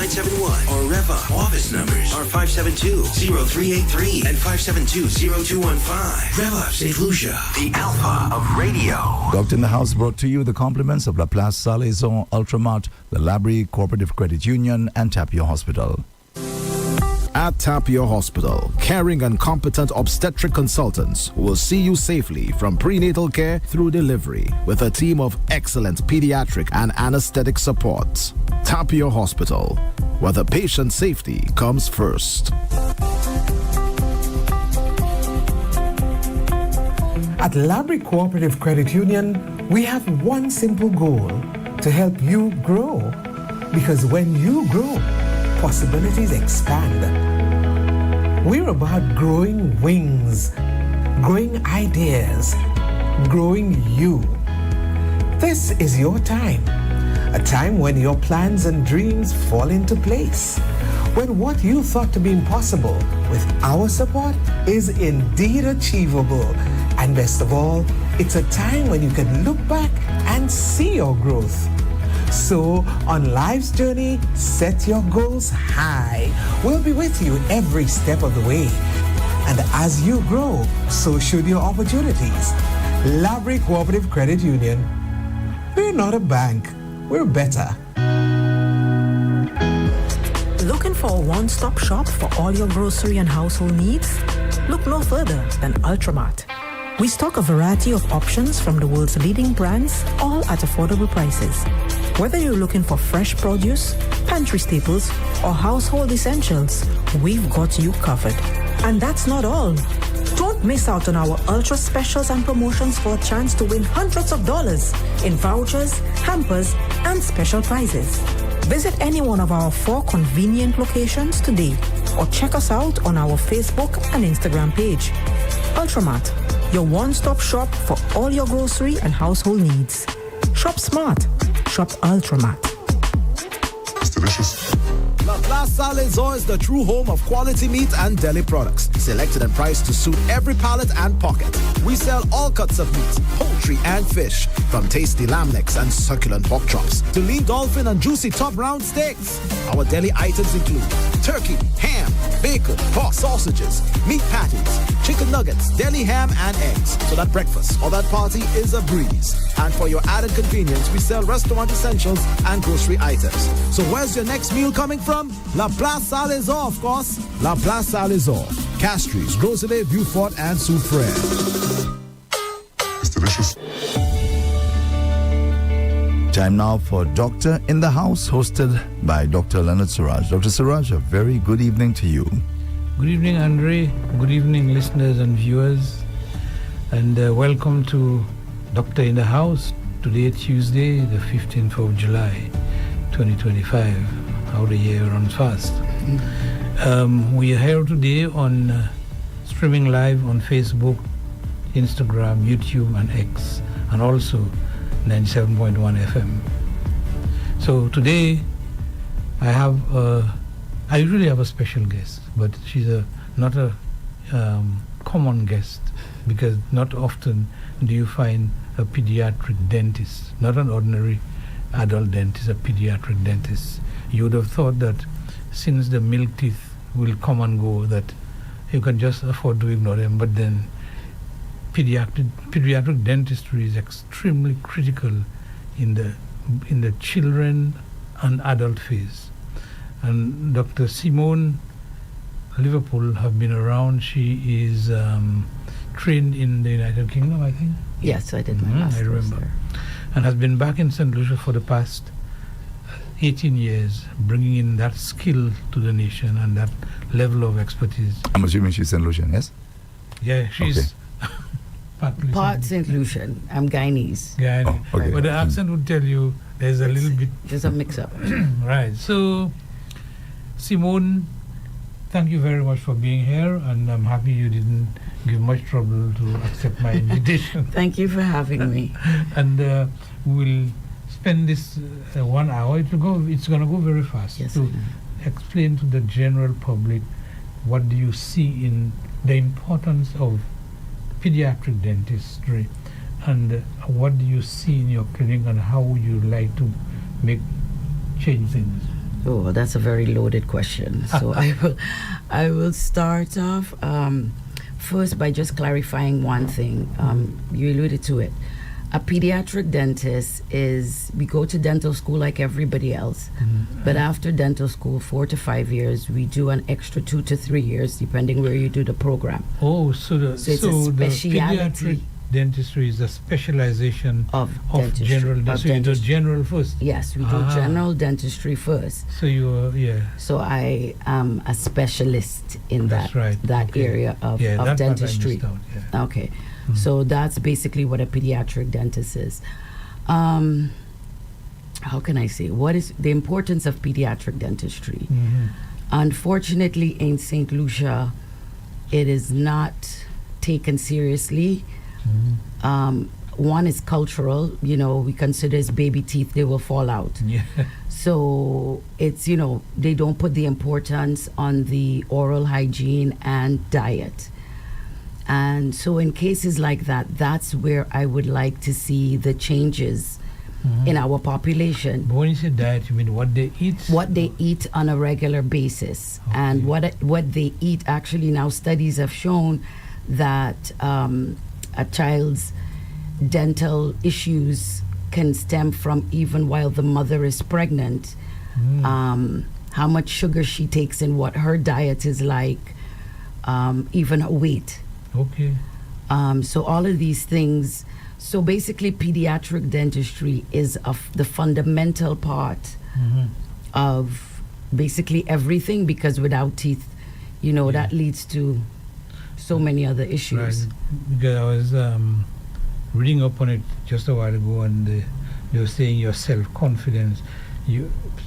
971 or Rev-Up office numbers are 572-0383 and 572-0215. Rev-Up St. Lucia, the alpha of radio. Doctor in the House brought to you the compliments of La Place Salaison, Ultramart, the Labrie Cooperative Credit Union, and Tapio Hospital. At Tapio Hospital, caring and competent obstetric consultants who will see you safely from prenatal care through delivery with a team of excellent pediatric and anesthetic support. Tapio Hospital, where the patient safety comes first. At Labrie Cooperative Credit Union, we have one simple goal: to help you grow. Because when you grow, possibilities expand. We're about growing wings, growing ideas, growing you. This is your time. A time when your plans and dreams fall into place. When what you thought to be impossible with our support is indeed achievable. And best of all, it's a time when you can look back and see your growth. So, on life's journey, set your goals high. We'll be with you every step of the way. And as you grow, so should your opportunities. Labrie Cooperative Credit Union. We're not a bank. We're better. Looking for a one-stop shop for all your grocery and household needs? Look no further than Ultramart. We stock a variety of options from the world's leading brands, all at affordable prices. Whether you're looking for fresh produce, pantry staples, or household essentials, we've got you covered. And that's not all. Don't miss out on our ultra specials and promotions for a chance to win hundreds of dollars in vouchers, hampers, and special prizes. Visit any one of our 4 convenient locations today or check us out on our Facebook and Instagram page. Ultramart, your one-stop shop for all your grocery and household needs. Shop smart. Shop Ultramart. It's delicious. La Place Salaison is the true home of quality meat and deli products, selected and priced to suit every palate and pocket. We sell all cuts of meat, poultry and fish, from tasty lamb necks and succulent pork chops to lean dolphin and juicy top round steaks. Our deli items include turkey, ham, bacon, pork sausages, meat patties, chicken nuggets, deli ham and eggs, so that breakfast or that party is a breeze. And for your added convenience, we sell restaurant essentials and grocery items. So where's your next meal coming from? La Place Salaison, of course. La Place Salaison, Castries, Rosalie, Beaufort, and Soufrière. It's delicious. Time now for Doctor in the House, hosted by Dr. Leonard Surage. Dr. Surage, a very good evening to you. Good evening, Andre. Good evening, listeners and viewers. And welcome to Doctor in the House. Today, Tuesday, the 15th of July, 2025. How the year runs fast. We are here today on streaming live on Facebook, Instagram, YouTube, and X, and also 97.1 FM. So today, I usually have a special guest, but she's not a common guest, because not often do you find a pediatric dentist, not an ordinary adult dentist, a pediatric dentist. You would have thought that since the milk teeth will come and go, that you can just afford to ignore them, but then pediatric dentistry is extremely critical in the children and adult phase. And Dr. Simone Liverpool have been around. She is trained in the United Kingdom, I think. Yes, I did my master's. I remember. There. And has been back in St. Lucia for the past 18 years, bringing in that skill to the nation and that level of expertise. I'm assuming she's St. Lucian, yes? Yeah, she's Part St. Lucian. I'm Guyanese. Guyanese. Oh, okay. But the accent would tell you there's a little bit... There's a mix-up. Right. So, Simone, thank you very much for being here, and I'm happy you didn't give much trouble to accept my invitation. Thank you for having me. And we'll spend this 1 hour. It's going to go very fast. Yes, to explain to the general public what do you see in the importance of pediatric dentistry, and what do you see in your clinic, and how would you like to change things? Oh, that's a very loaded question. So I will start off first by just clarifying one thing. You alluded to it. A pediatric dentist we go to dental school like everybody else, but after dental school, 4 to 5 years, we do an extra 2 to 3 years, depending where you do the program. Oh, so the it's a pediatric speciality dentistry is a specialization of general dentistry. So you do general first? Yes, we do general dentistry first. So you are, So I am a specialist in That's right. that Okay. area of that dentistry. part I missed out, yeah. Okay. So that's basically what a pediatric dentist is. How can I say? What is the importance of pediatric dentistry? Unfortunately, in St. Lucia, it is not taken seriously. One is cultural. You know, we consider as baby teeth, they will fall out. Yeah. So it's, they don't put the importance on the oral hygiene and diet. And so in cases like that, that's where I would like to see the changes in our population. But when you say diet, you mean what they eat? What they eat on a regular basis. Okay. And what they eat, actually now studies have shown that a child's dental issues can stem from even while the mother is pregnant. How much sugar she takes in, what her diet is like, even her weight. Okay. So all of these things. So basically, pediatric dentistry is the fundamental part of basically everything, because without teeth, that leads to so many other issues. Right. Because I was reading up on it just a while ago, and they were saying your self-confidence.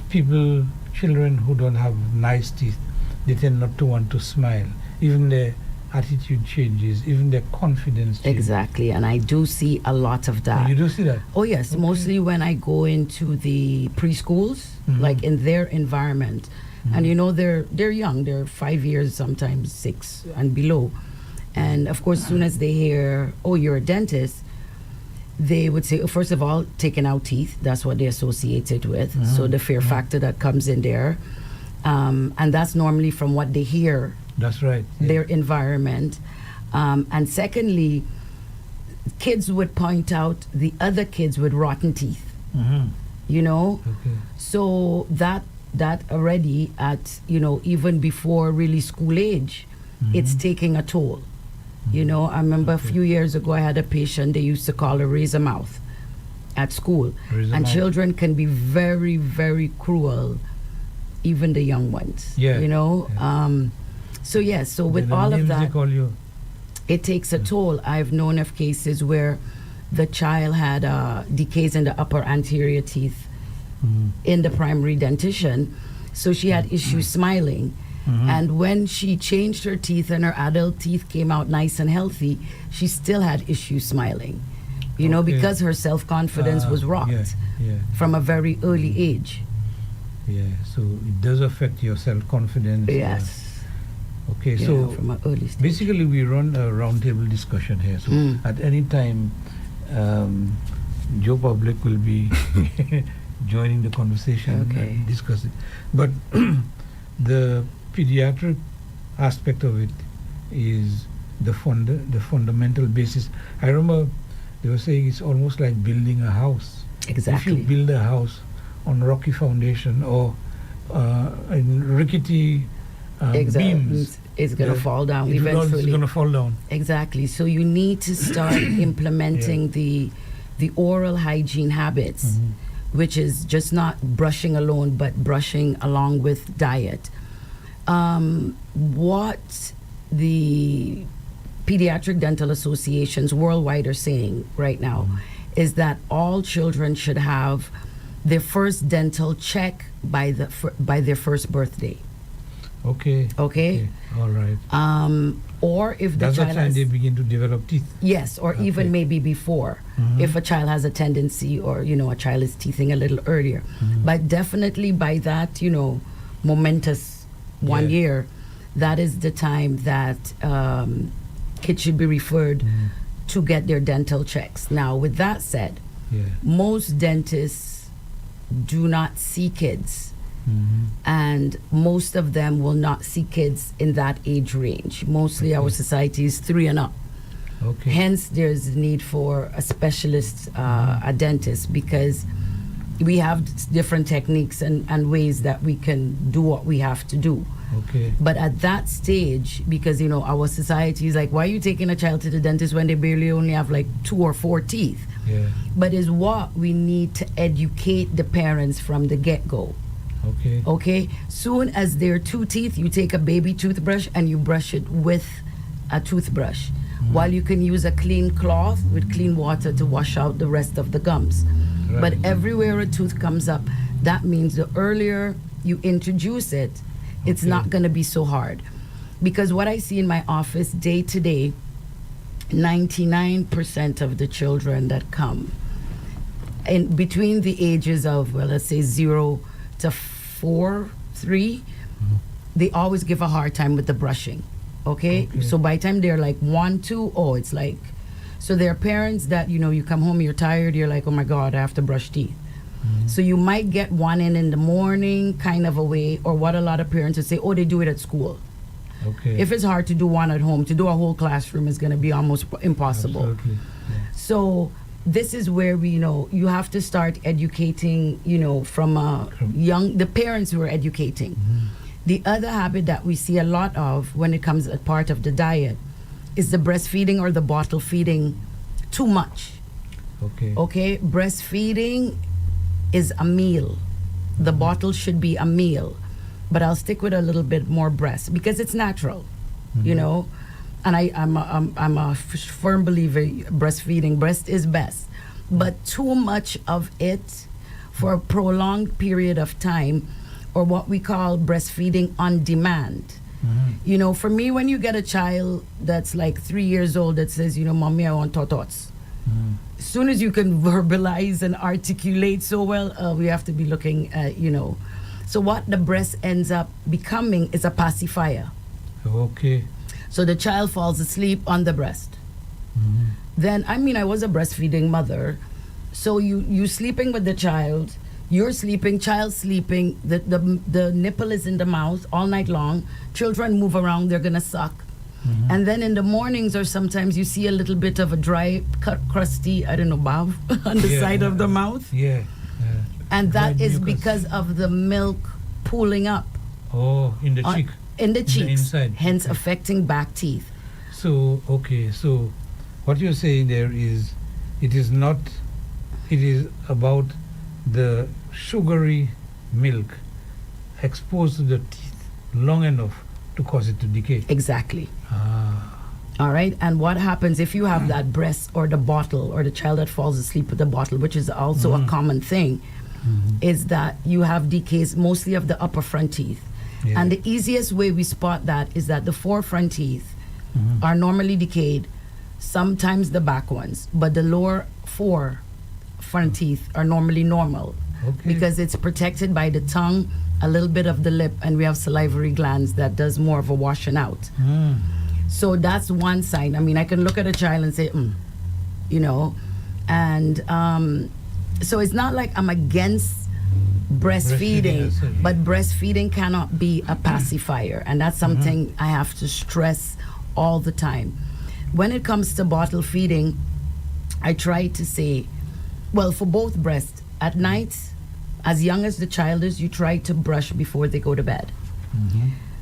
Children who don't have nice teeth, they tend not to want to smile. Even their attitude changes, even their confidence changes. Exactly, and I do see a lot of that. You do see that? Oh yes, Okay. mostly when I go into the preschools, like in their environment, and they're young, they're 5 years, sometimes 6 and below, and of course, as soon as they hear, "Oh, you're a dentist," they would say, first of all, taking out teeth. That's what they associate it with. So the fear factor that comes in there, and that's normally from what they hear. That's right. Yeah. Their environment. And secondly, kids would point out the other kids with rotten teeth. Okay. So that already at, even before really school age, it's taking a toll. I remember a few years ago, I had a patient, they used to call a razor mouth at school. Razor and mouth. children can be very, very cruel, even the young ones. Yeah. So yes, so with The all of names they that, call you. it takes a toll. I've known of cases where the child had decays in the upper anterior teeth in the primary dentition, so she had issues smiling. And when she changed her teeth and her adult teeth came out nice and healthy, she still had issues smiling, Okay. because her self-confidence was rocked Yeah. from a very early age. Yeah. So it does affect your self-confidence. Yes. Okay. So from an early stage. basically, we run a roundtable discussion here. So at any time, Joe Public will be joining the conversation and discuss it. But the pediatric aspect of it is the fundamental basis. I remember they were saying it's almost like building a house. Exactly. If you build a house on rocky foundation or in rickety beams, it's going to fall down it's eventually. going to fall down. Exactly. So you need to start implementing the oral hygiene habits, which is just not brushing alone, but brushing along with diet. What the pediatric dental associations worldwide are saying right now is that all children should have their first dental check by their first birthday. Okay. Okay. All right. Or if the That's the child time has, they begin to develop teeth. yes, or even maybe before, if a child has a tendency, or a child is teething a little earlier. But definitely by that, momentous 1 year, that is the time that kids should be referred to get their dental checks. Now, with that said, most dentists do not see kids And most of them will not see kids in that age range. Mostly our society is 3 and up. Okay. Hence, there's a need for a specialist, a dentist, because we have different techniques and ways that we can do what we have to do. Okay. But at that stage, because our society is like, why are you taking a child to the dentist when they barely only have like 2 or 4 teeth? Yeah. But is what we need to educate the parents from the get-go. Okay. Okay? Soon as there are 2 teeth, you take a baby toothbrush and you brush it with a toothbrush. While you can use a clean cloth with clean water to wash out the rest of the gums. Right. But everywhere a tooth comes up, that means the earlier you introduce it, it's not going to be so hard. Because what I see in my office day to day, 99% of the children that come in between the ages of, well, let's say 0 to 4, 3, they always give a hard time with the brushing. Okay? So by the time they're like 1, 2, oh, it's like, so there are parents that, you come home, you're tired, you're like, oh my God, I have to brush teeth. So you might get one in the morning, kind of a way, or what a lot of parents would say, oh, they do it at school. Okay. If it's hard to do one at home, to do a whole classroom is going to be almost impossible. Absolutely. Yeah. So this is where we, you have to start educating, from the parents who are educating. The other habit that we see a lot of when it comes as part of the diet is the breastfeeding or the bottle feeding too much. Okay. Okay? Breastfeeding is a meal. The bottle should be a meal. But I'll stick with a little bit more breast because it's natural, And I'm a firm believer breastfeeding. Breast is best. But too much of it for a prolonged period of time, or what we call breastfeeding on demand. For me, when you get a child that's like 3 years old that says, Mommy, I want totots. As soon as you can verbalize and articulate so well, we have to be looking at, So what the breast ends up becoming is a pacifier. Okay. So the child falls asleep on the breast. Then, I was a breastfeeding mother. So you sleeping with the child, you're sleeping, child sleeping, the nipple is in the mouth all night long. Children move around, they're going to suck. And then in the mornings or sometimes you see a little bit of a dry, crusty, bav on the side of the mouth. Yeah. And that Dry is mucus. because of the milk pooling up. Oh, in the cheek. In the cheeks, inside. hence affecting back teeth. So what you're saying there is, it is about the sugary milk exposed to the teeth long enough to cause it to decay. Exactly. All right. And what happens if you have that breast or the bottle or the child that falls asleep with the bottle, which is also a common thing, is that you have decays mostly of the upper front teeth. Yeah. And the easiest way we spot that is that the 4 front teeth are normally decayed, sometimes the back ones, but the lower 4 front teeth are normally normal. Okay. Because it's protected by the tongue, a little bit of the lip, and we have salivary glands that does more of a washing out. So that's one sign. I can look at a child and say, and so it's not like I'm against breastfeeding, but breastfeeding cannot be a pacifier, and that's something I have to stress all the time. When it comes to bottle feeding, I try to say, well, for both breasts, at night, as young as the child is, you try to brush before they go to bed.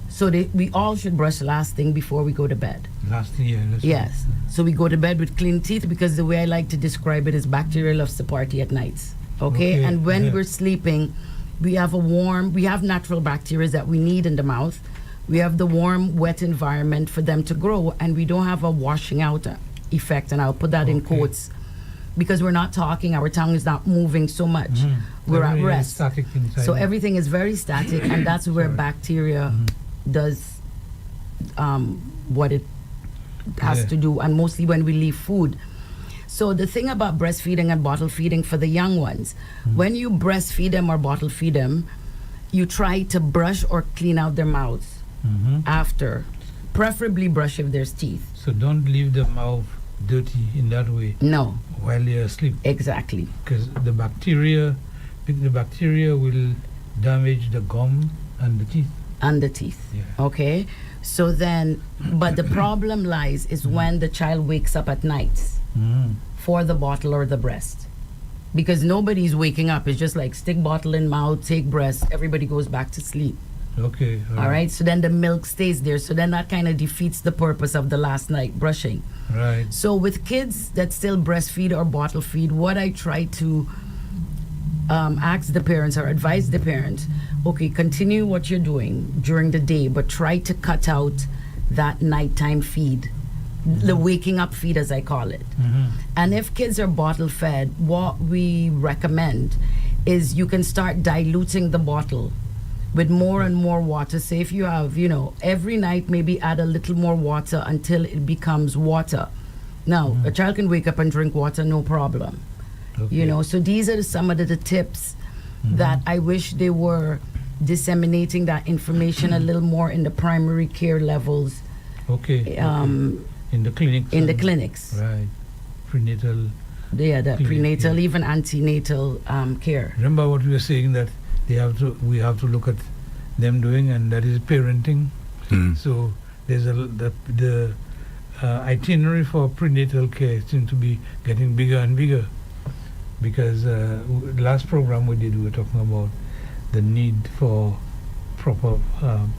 So we all should brush last thing before we go to bed. Last thing, yeah. Yes. So we go to bed with clean teeth, because the way I like to describe it is bacteria loves to party at nights. Okay? And when we're sleeping, we have natural bacteria that we need in the mouth. We have the warm, wet environment for them to grow, and we don't have a washing out effect, and I'll put that in quotes, because we're not talking, our tongue is not moving so much. We're at rest. Static inside. So everything is very static, and that's where bacteria does what it has to do, and mostly when we leave food. So the thing about breastfeeding and bottle feeding for the young ones, when you breastfeed them or bottle feed them, you try to brush or clean out their mouths after, preferably brush if there's teeth. So don't leave the mouth dirty in that way. No. While you're asleep. Exactly. Because the bacteria will damage the gum and the teeth. And the teeth. Yeah. Okay. So then, but the problem lies is when the child wakes up at night for the bottle or the breast. Because nobody's waking up. It's just like stick bottle in mouth, take breast, everybody goes back to sleep. Okay. All right. So then the milk stays there. So then that kind of defeats the purpose of the last night brushing. Right. So with kids that still breastfeed or bottle feed, what I try to ask the parents or advise the parents, okay, continue what you're doing during the day, but try to cut out that nighttime feed, the waking up feed as I call it. And if kids are bottle fed, what we recommend is you can start diluting the bottle with more and more water. Say if you have, every night maybe add a little more water until it becomes water. Now, a child can wake up and drink water, no problem. Okay. So these are some of the tips that I wish they were disseminating that information a little more in the primary care levels. Okay. In the clinics. In the clinics. Right. Prenatal. Yeah, the clinic, prenatal, yeah. even antenatal care. Remember what we were saying, that we have to look at them doing, and that is parenting. So there's the itinerary for prenatal care seems to be getting bigger and bigger, because last program we did, we were talking about the need for proper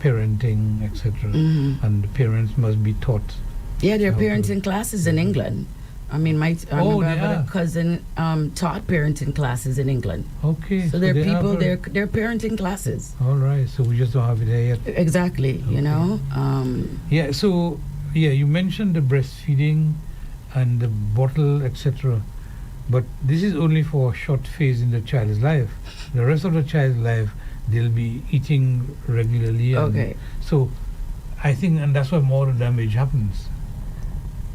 parenting, etc. And the parents must be taught. Yeah, there are how to- parenting classes in England. I mean, I remember I have a cousin taught parenting classes in England. Okay. So there are they people, have they're parenting classes. All right. So we just don't have it there yet. Exactly, Yeah. So you mentioned the breastfeeding and the bottle, etc. But this is only for a short phase in the child's life. The rest of the child's life, they'll be eating regularly. And Okay. So I think, and that's why more damage happens.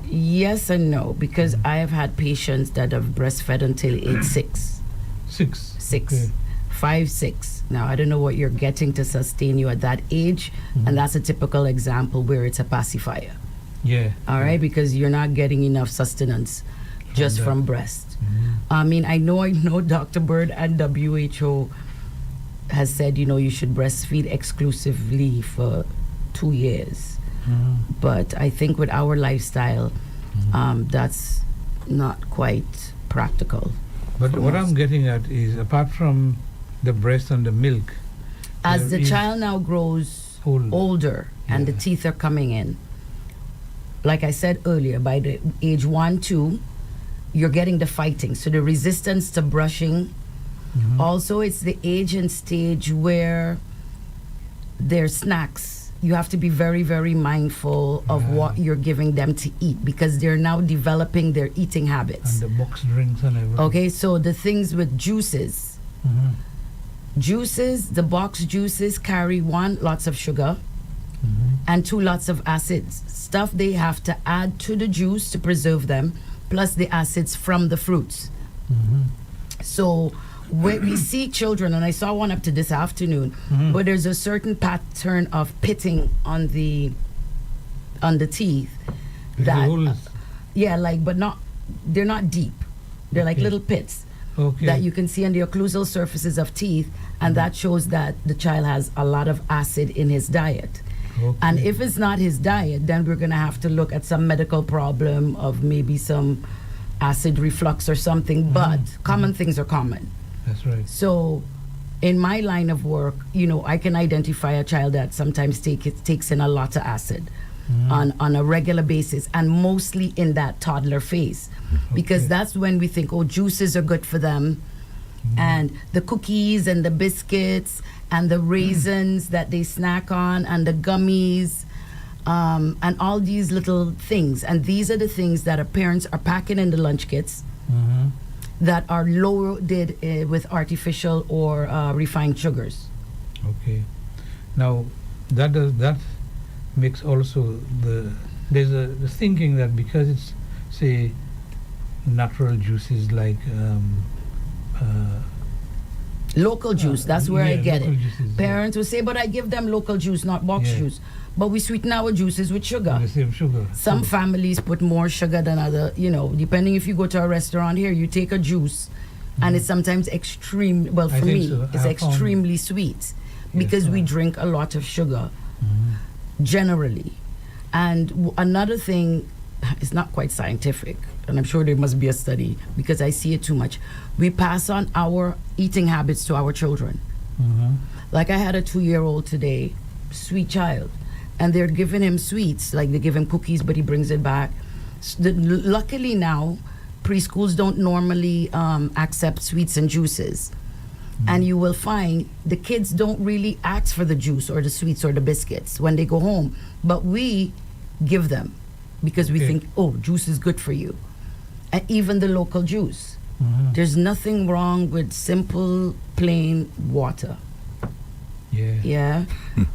Yes and no, because I have had patients that have breastfed until age 6. 6. 6. Okay. 5, 6. Now, I don't know what you're getting to sustain you at that age, and that's a typical example where it's a pacifier. Yeah. All right, because you're not getting enough sustenance just that. from breast. I mean, I know Dr. Bird and WHO has said, you should breastfeed exclusively for 2 years. But I think with our lifestyle, that's not quite practical. But what I'm getting at is, apart from the breast and the milk, as there the is child now grows older and the teeth are coming in, like I said earlier, by the age 1, 2, you're getting the fighting. So the resistance to brushing. Also, it's the age and stage where their snacks, you have to be very, very mindful of what you're giving them to eat, because they're now developing their eating habits. And the box drinks and everything. Okay, so the things with juices. Juices, the box juices carry 1, lots of sugar, and 2, lots of acids. Stuff they have to add to the juice to preserve them, plus the acids from the fruits. So where we see children, and I saw one up to this afternoon, but there's a certain pattern of pitting on the teeth that but they're not deep. They're like little pits that you can see on the occlusal surfaces of teeth, and that shows that the child has a lot of acid in his diet. And if it's not his diet, then we're going to have to look at some medical problem of maybe some acid reflux or something, but common things are common. That's right. So in my line of work, I can identify a child that sometimes takes in a lot of acid on a regular basis, and mostly in that toddler phase, because that's when we think, juices are good for them, and the cookies and the biscuits and the raisins that they snack on and the gummies, and all these little things. And these are the things that our parents are packing in the lunch kits that are loaded with artificial or refined sugars. Okay. Now, that makes also there's the thinking that because it's, say, natural juices like local juice, that's where I get it. Juices, Parents will say, but I give them local juice, not box juice. But we sweeten our juices with sugar. The same sugar. Some families put more sugar than other, depending if you go to a restaurant here, you take a juice, and it's sometimes extreme. Well, I for think me, so. it's I found- extremely sweet because we drink a lot of sugar generally. And another thing, it's not quite scientific, and I'm sure there must be a study because I see it too much. We pass on our eating habits to our children. Like I had a 2-year-old today, sweet child, and they're giving him sweets, like they give him cookies, but he brings it back. Luckily now, preschools don't normally accept sweets and juices. And you will find the kids don't really ask for the juice or the sweets or the biscuits when they go home, but we give them because we think, oh, juice is good for you. And even the local juice. There's nothing wrong with simple, plain water. Yeah.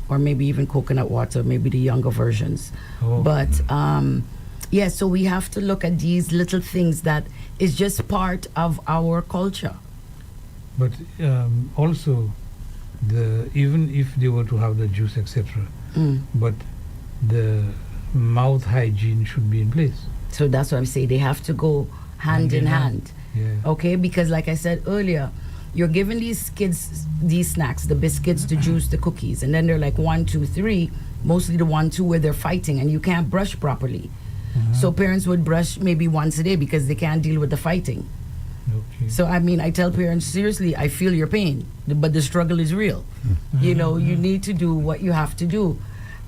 Or maybe even coconut water, maybe the younger versions. But yeah, so we have to look at these little things that is just part of our culture. But also, even if they were to have the juice, etc., but the mouth hygiene should be in place. So that's what I'm saying. They have to go hand in hand. Yeah. Okay, because like I said earlier, you're giving these kids these snacks, the biscuits, the juice, the cookies, and then they're like 1, 2, 3, mostly the 1, 2 where they're fighting and you can't brush properly. So parents would brush maybe once a day because they can't deal with the fighting. Okay. So I mean, I tell parents, seriously, I feel your pain, but the struggle is real. You know, you need to do what you have to do.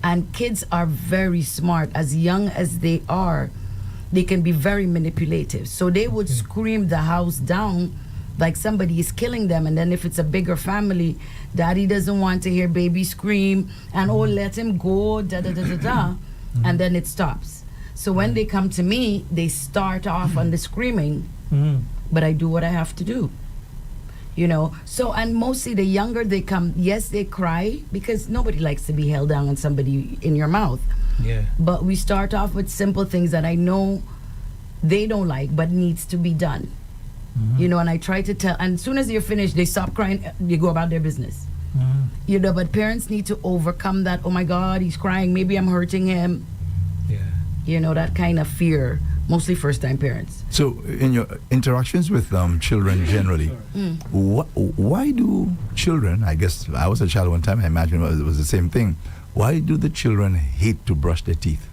And kids are very smart. As young as they are, they can be very manipulative. So they would scream the house down like somebody is killing them. And then if it's a bigger family, daddy doesn't want to hear baby scream and oh, let him go, da da da da da. And then it stops. So when they come to me, they start off on the screaming, but I do what I have to do. You know, so, and mostly the younger they come, yes, they cry because nobody likes to be held down on somebody in your mouth. Yeah. But we start off with simple things that I know they don't like, but needs to be done. You know, and I try to tell, and as soon as you're finished, they stop crying, they go about their business. You know, but parents need to overcome that, oh my God, he's crying, maybe I'm hurting him. Yeah. You know, that kind of fear, mostly first-time parents. So, in your interactions with children generally, why do children, I guess I was a child one time, I imagine it was the same thing, why do the children hate to brush their teeth?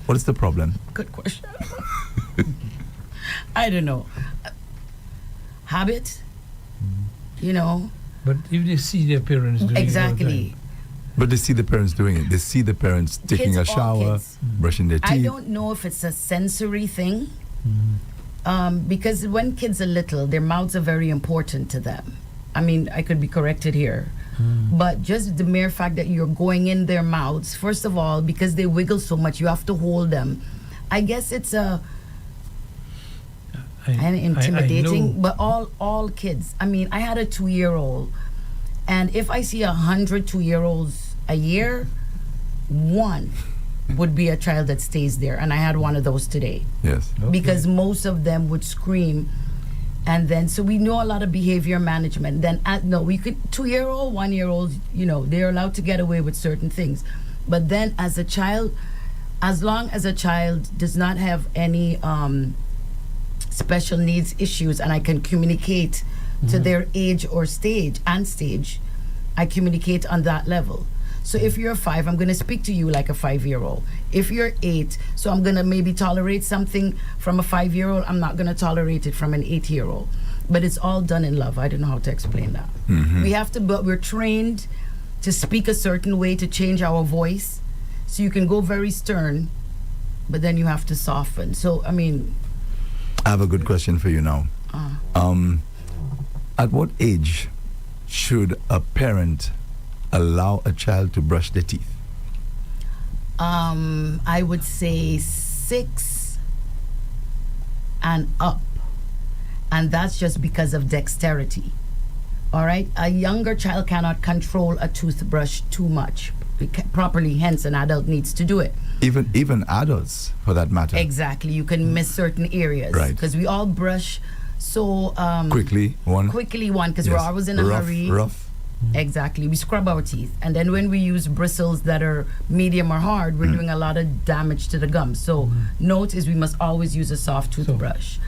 What is the problem? Good question. I don't know. Habit, you know. But if they see their parents doing it all the Exactly. time. But they see the parents doing it. They see the parents taking Kids, a all shower, kids. brushing their I teeth. don't know if it's a sensory thing, because when kids are little, their mouths are very important to them. I mean, I could be corrected here. But just the mere fact that you're going in their mouths, first of all, because they wiggle so much, you have to hold them. I guess it's and intimidating, I know. but all kids. I mean, I had a 2-year-old, and if I see 100 2-year-olds a year, one would be a child that stays there, and I had one of those today. Yes. Okay. Because most of them would scream, and then so we know a lot of behavior management. Then no, we could 2-year-old, 1-year-olds, you know, they're allowed to get away with certain things, but then as a child, as long as a child does not have any special needs issues, and I can communicate to their age or stage, I communicate on that level. So if you're 5, I'm going to speak to you like a 5-year-old. If you're 8, so I'm going to maybe tolerate something from a 5-year-old, I'm not going to tolerate it from an 8-year-old. But it's all done in love. I don't know how to explain that. We have to, but we're trained to speak a certain way, to change our voice. So you can go very stern, but then you have to soften. So, I mean... I have a good question for you now. At what age should a parent allow a child to brush their teeth? I would say 6 and up. And that's just because of dexterity. All right? A younger child cannot control a toothbrush too much properly, hence an adult needs to do it. Even adults, for that matter. Exactly. You can miss certain areas. Right. Because we all brush so... quickly, because we're always in a hurry. Rough. Exactly. We scrub our teeth. And then when we use bristles that are medium or hard, we're doing a lot of damage to the gums. So note is we must always use a soft toothbrush.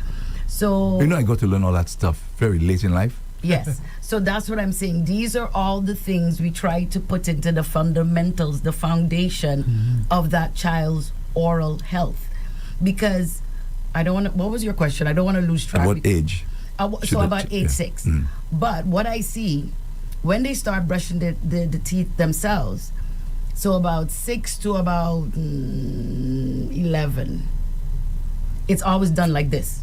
So I got to learn all that stuff very late in life. yes. So that's what I'm saying. These are all the things we try to put into the fundamentals, the foundation of that child's oral health. Because I don't want to, what was your question? I don't want to lose track. At what age? So about age 6. But what I see, when they start brushing the teeth themselves, so about 6 to about 11, it's always done like this.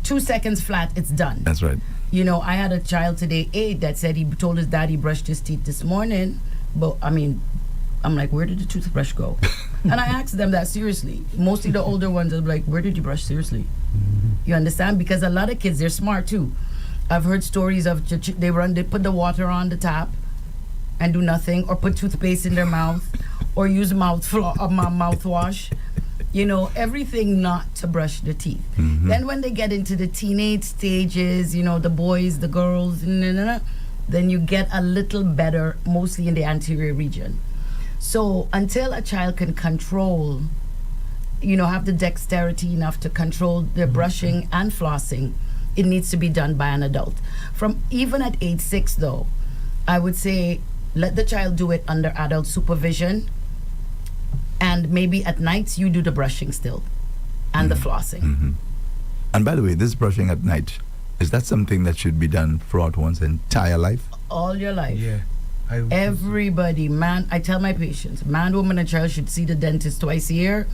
2 seconds flat, it's done. That's right. I had a child today, 8, that said he told his dad he brushed his teeth this morning. But, I'm like, where did the toothbrush go? And I asked them that seriously. Mostly the older ones are like, where did you brush? Seriously. You understand? Because a lot of kids, they're smart too. I've heard stories of they put the water on the tap and do nothing, or put toothpaste in their mouth, or use mouthwash. Everything not to brush the teeth. Then when they get into the teenage stages, the boys, the girls, then you get a little better, mostly in the anterior region. So until a child can control, have the dexterity enough to control their brushing and flossing, it needs to be done by an adult. From even at age 6, though, I would say let the child do it under adult supervision. And maybe at nights you do the brushing still and the flossing. And by the way, this brushing at night, is that something that should be done throughout one's entire life? All your life. Yeah. Everybody, man, I tell my patients, man, woman, and child should see the dentist twice a year,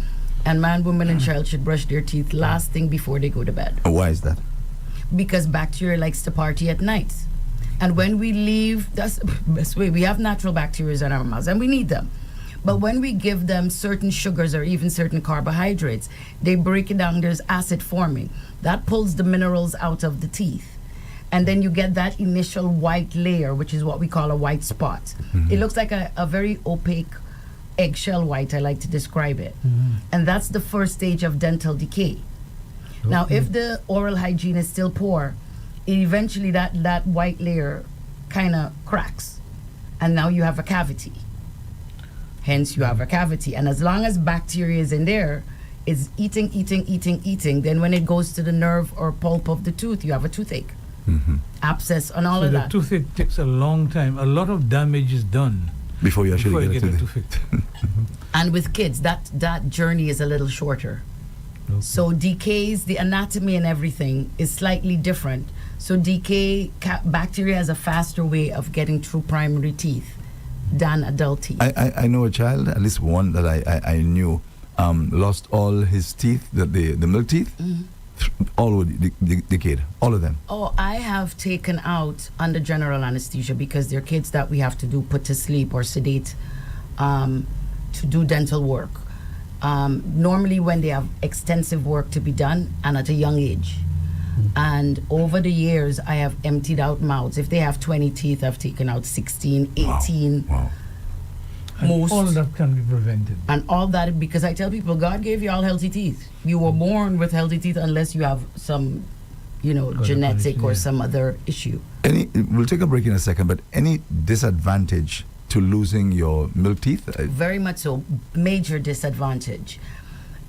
and man, woman, and child should brush their teeth last thing before they go to bed. Why is that? Because bacteria likes to party at night. And when we leave, that's the best way. We have natural bacteria in our mouths, and we need them. But when we give them certain sugars or even certain carbohydrates, they break it down, there's acid forming. That pulls the minerals out of the teeth. And then you get that initial white layer, which is what we call a white spot. It looks like a very opaque eggshell white, I like to describe it. And that's the first stage of dental decay. Now, if the oral hygiene is still poor, eventually that white layer kind of cracks. And now you have a cavity. Hence, you have a cavity. And as long as bacteria is in there, it's eating. Then when it goes to the nerve or pulp of the tooth, you have a toothache. Abscess and all of that. So the toothache takes a long time. A lot of damage is done Before you actually get a toothache. And with kids, that journey is a little shorter. So decays, the anatomy and everything is slightly different. So decay, bacteria has a faster way of getting through primary teeth than adult teeth. I know a child, at least one that I knew, lost all his teeth, the milk teeth, all were decayed, all of them. Oh, I have taken out under general anesthesia because they're kids that we have to put to sleep or sedate to do dental work. Normally when they have extensive work to be done and at a young age. And over the years, I have emptied out mouths. If they have 20 teeth, I've taken out 16, 18. Wow. Most. All that can be prevented. And all that, because I tell people, God gave you all healthy teeth. You were born with healthy teeth unless you have some, genetic or some other issue. We'll take a break in a second, but any disadvantage to losing your milk teeth? Very much so. Major disadvantage.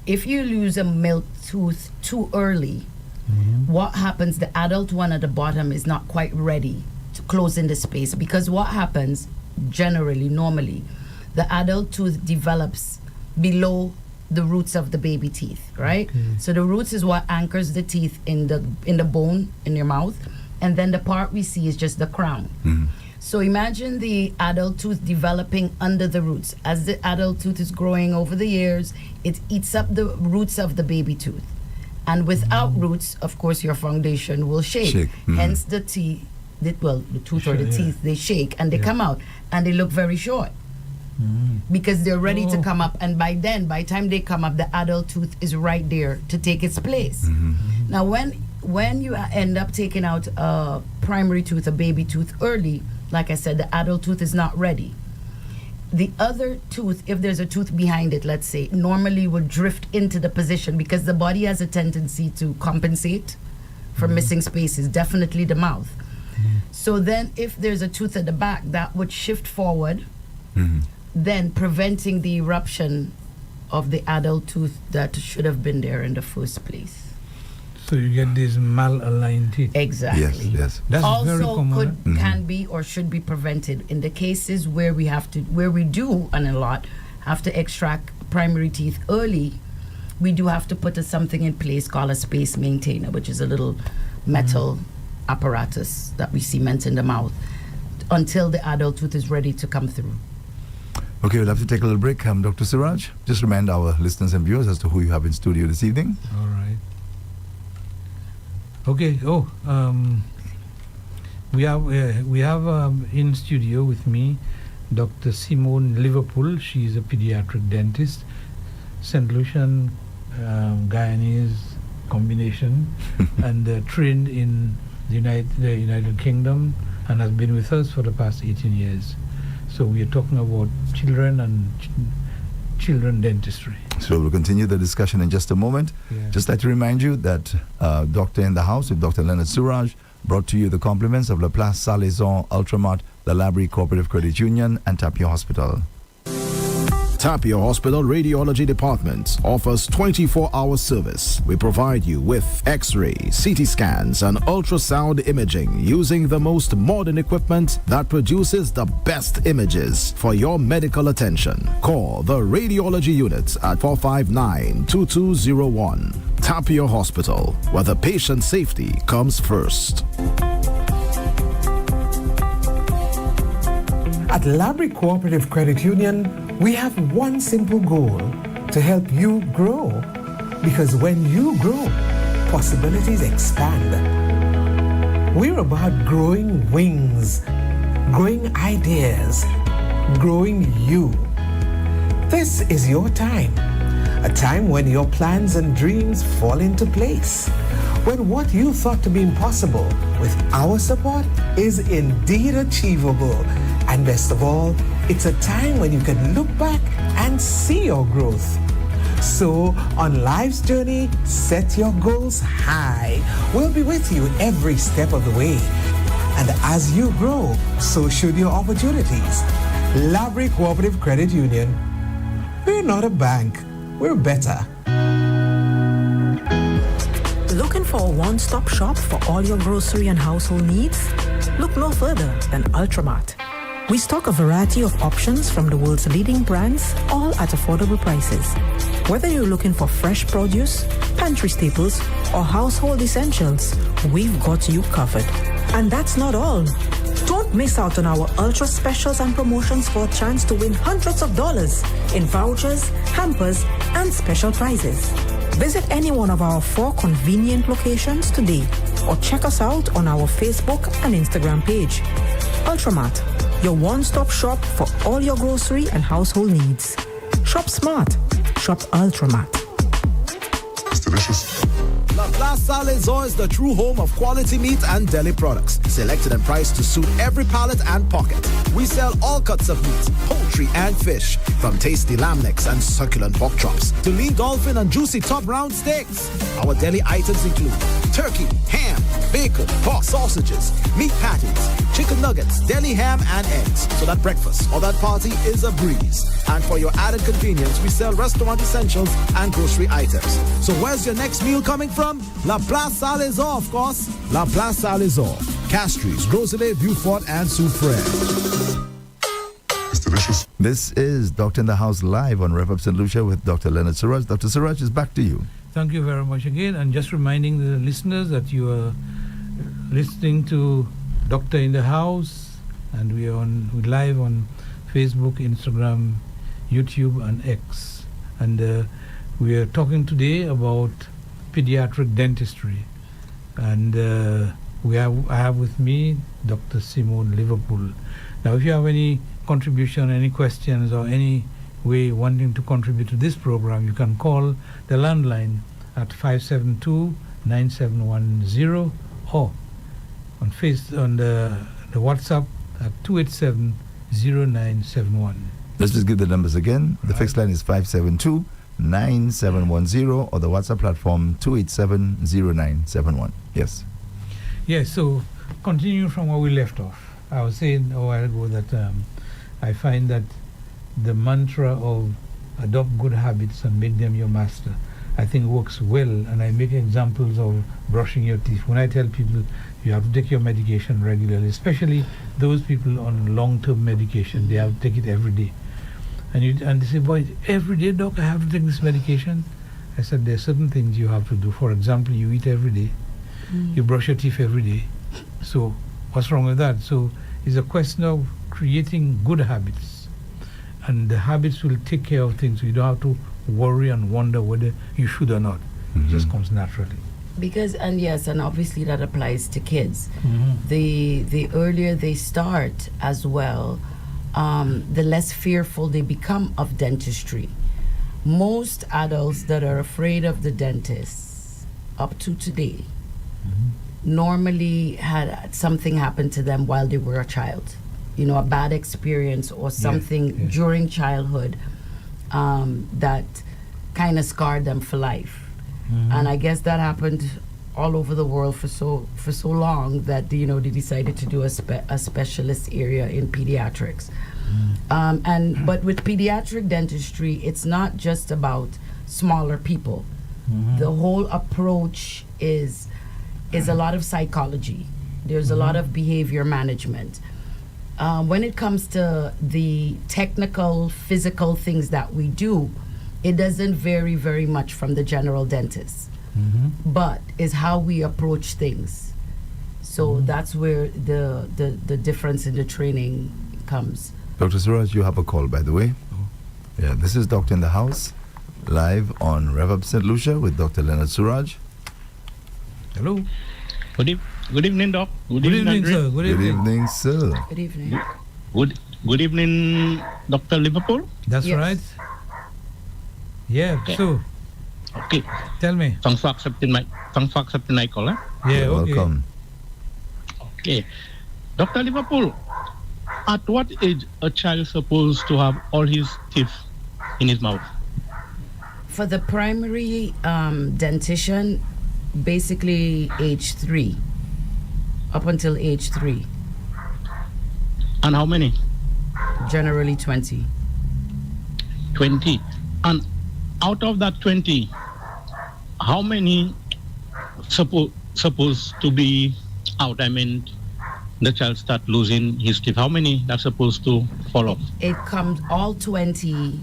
If you lose a milk tooth too early, what happens, the adult one at the bottom is not quite ready to close in the space, because what happens generally, normally, the adult tooth develops below the roots of the baby teeth, right? So the roots is what anchors the teeth in the bone in your mouth, and then the part we see is just the crown. So imagine the adult tooth developing under the roots. As the adult tooth is growing over the years, it eats up the roots of the baby tooth. And without roots, of course, your foundation will shake. Hence the teeth, the tooth or the teeth, they shake and they come out and they look very short. Because they're ready to come up, and by the time they come up, the adult tooth is right there to take its place. Now when you end up taking out a primary tooth, a baby tooth early, like I said, the adult tooth is not ready. The other tooth, if there's a tooth behind it, let's say, normally would drift into the position because the body has a tendency to compensate for missing spaces, definitely the mouth. So then if there's a tooth at the back, that would shift forward, then preventing the eruption of the adult tooth that should have been there in the first place. So you get these malaligned teeth. Exactly. Yes, yes. That's very Also common. can be or should be prevented in the cases where we do and a lot have to extract primary teeth early. We do have to put something in place called a space maintainer, which is a little metal apparatus that we cement in the mouth until the adult tooth is ready to come through. Okay, we'll have to take a little break. Dr. Surage, just remind our listeners and viewers as to who you have in studio this evening. All right. Okay. We have in studio with me Dr. Simone Liverpool. She's a pediatric dentist, St. Lucian, Guyanese combination, and trained in the United Kingdom, and has been with us for the past 18 years. So we are talking about children and children dentistry. So we'll continue the discussion in just a moment. Yeah. Just like to remind you that Doctor in the House with Dr. Leonard Surage brought to you the compliments of Laplace Salaison, Ultramart, the Labrie Cooperative Credit Union, and Tapia Hospital. Tapia Hospital Radiology Department offers 24-hour service. We provide you with X-ray, CT scans, and ultrasound imaging using the most modern equipment that produces the best images for your medical attention. Call the radiology unit at 459-2201. Tapia Hospital, where the patient safety comes first. At Labrie Cooperative Credit Union, we have one simple goal: to help you grow. Because when you grow, possibilities expand. We're about growing wings, growing ideas, growing you. This is your time. A time when your plans and dreams fall into place. When what you thought to be impossible with our support is indeed achievable. And best of all, it's a time when you can look back and see your growth. So, on life's journey, set your goals high. We'll be with you every step of the way. And as you grow, so should your opportunities. Labrie Cooperative Credit Union. We're not a bank. We're better. Looking for a one-stop shop for all your grocery and household needs? Look no further than Ultramart. We stock a variety of options from the world's leading brands, all at affordable prices. Whether you're looking for fresh produce, pantry staples, or household essentials, we've got you covered. And that's not all. Don't miss out on our ultra specials and promotions for a chance to win hundreds of dollars in vouchers, hampers, and special prizes. Visit any one of our 4 convenient locations today, or check us out on our Facebook and Instagram page. Ultramart, your one-stop shop for all your grocery and household needs. Shop smart. Shop Ultramart. It's delicious. Laplace Salaison is the true home of quality meat and deli products, selected and priced to suit every palate and pocket. We sell all cuts of meat, poultry and fish, from tasty lamb necks and succulent pork chops to lean dolphin and juicy top round steaks. Our deli items include turkey, ham, bacon, pork sausages, meat patties, chicken nuggets, deli ham and eggs, so that breakfast or that party is a breeze. And for your added convenience, we sell restaurant essentials and grocery items. So where's your next meal coming from? Laplace Salaison, of course. Laplace Salaison, Castries, Rosalie, Beaufort, and Soufrière. It's delicious. This is Doctor in the House live on Rev-Up St. Lucia with Dr. Leonard Surage. Dr. Surage is back to you. Thank you very much again, and just reminding the listeners that you are listening to Doctor in the House, and we're live on Facebook, Instagram, YouTube, and X. And we are talking today about pediatric dentistry, and I have with me Dr. Simone Liverpool. Now, if you have any contribution, any questions, or any way wanting to contribute to this program, you can call the landline at 572-9710, or on the WhatsApp at 287-0971. Let's just give the numbers again. The fixed line is 572-9710, or the WhatsApp platform 287-0971. Yes. Yes, so continuing from where we left off, I was saying a while ago that I find that the mantra of adopt good habits and make them your master, I think works well, and I make examples of brushing your teeth. When I tell people you have to take your medication regularly, especially those people on long-term medication, they have to take it every day. And they say, boy, every day, doc, I have to take this medication. I said, there are certain things you have to do. For example, you eat every day, you brush your teeth every day. So what's wrong with that? So it's a question of creating good habits. And the habits will take care of things. You don't have to worry and wonder whether you should or not. It just comes naturally. Because, and yes, and obviously that applies to kids. The earlier they start as well, the less fearful they become of dentistry. Most adults that are afraid of the dentist up to today normally had something happen to them while they were a child. You know, a bad experience or something during childhood that kind of scarred them for life. And I guess that happened all over the world for so long that, you know, they decided to do a specialist area in pediatrics. But with pediatric dentistry, it's not just about smaller people. The whole approach is a lot of psychology. There's a lot of behavior management. When it comes to the technical, physical things that we do, it doesn't vary very much from the general dentist, but is how we approach things. So that's where the difference in the training comes. Dr. Surage, you have a call, by the way. Yeah, this is Doctor in the House, live on Rev-Up St. Lucia with Dr. Leonard Surage. Hello. Good evening, Doc. Good evening, sir. Good evening, sir. Good evening. Good evening, Dr. Liverpool. That's Yes. right. Yeah, Okay. so Okay. tell me. Thanks for accepting my call. Yeah, okay. Welcome. Okay. Dr. Liverpool, at what age a child supposed to have all his teeth in his mouth? For the primary dentition, basically age 3, up until age 3, And how many? generally 20. 20. And out of that 20, how many supposed to be out? I mean, the child start losing his teeth. How many are supposed to fall off? It comes, all 20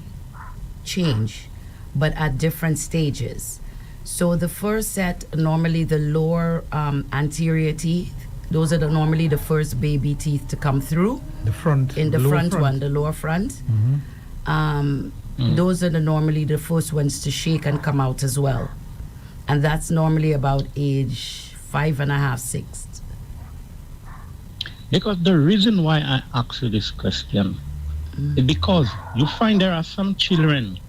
change, but at different stages. So the first set, normally the lower anterior teeth, those are normally the first baby teeth to come through. The front. In the lower front one, the lower front. Those are normally the first ones to shake and come out as well. And that's normally about age 5.5, 6. Because the reason why I ask you this question is because you find there are some children,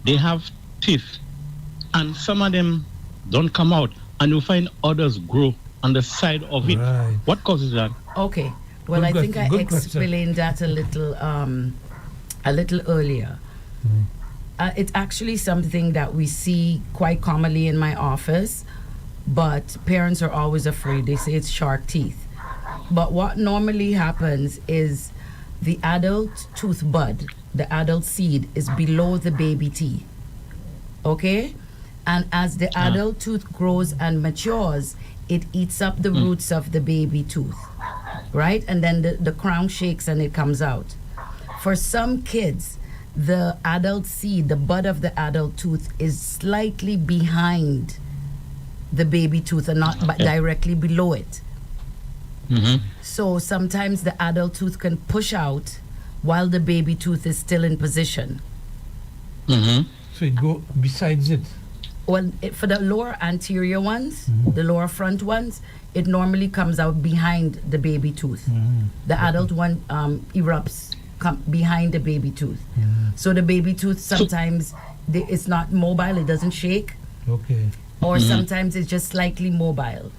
they have teeth, and some of them don't come out, and you find others grow on the side of it. Right. What causes that? Okay. Well, Good I think I question, good question. explained that a little earlier. It's actually something that we see quite commonly in my office, but parents are always afraid. They say it's shark teeth. But what normally happens is the adult tooth bud, the adult seed, is below the baby teeth. Okay? And as the adult tooth grows and matures, it eats up the roots of the baby tooth, right? And then the crown shakes and it comes out. For some kids, the adult seed, the bud of the adult tooth, is slightly behind the baby tooth and not but directly below it. So sometimes the adult tooth can push out while the baby tooth is still in position. So it go besides it. Well, for the lower anterior ones, the lower front ones, it normally comes out behind the baby tooth. The adult one erupts behind the baby tooth. So the baby tooth sometimes it's not mobile, it doesn't shake. Okay. Or sometimes it's just slightly mobile.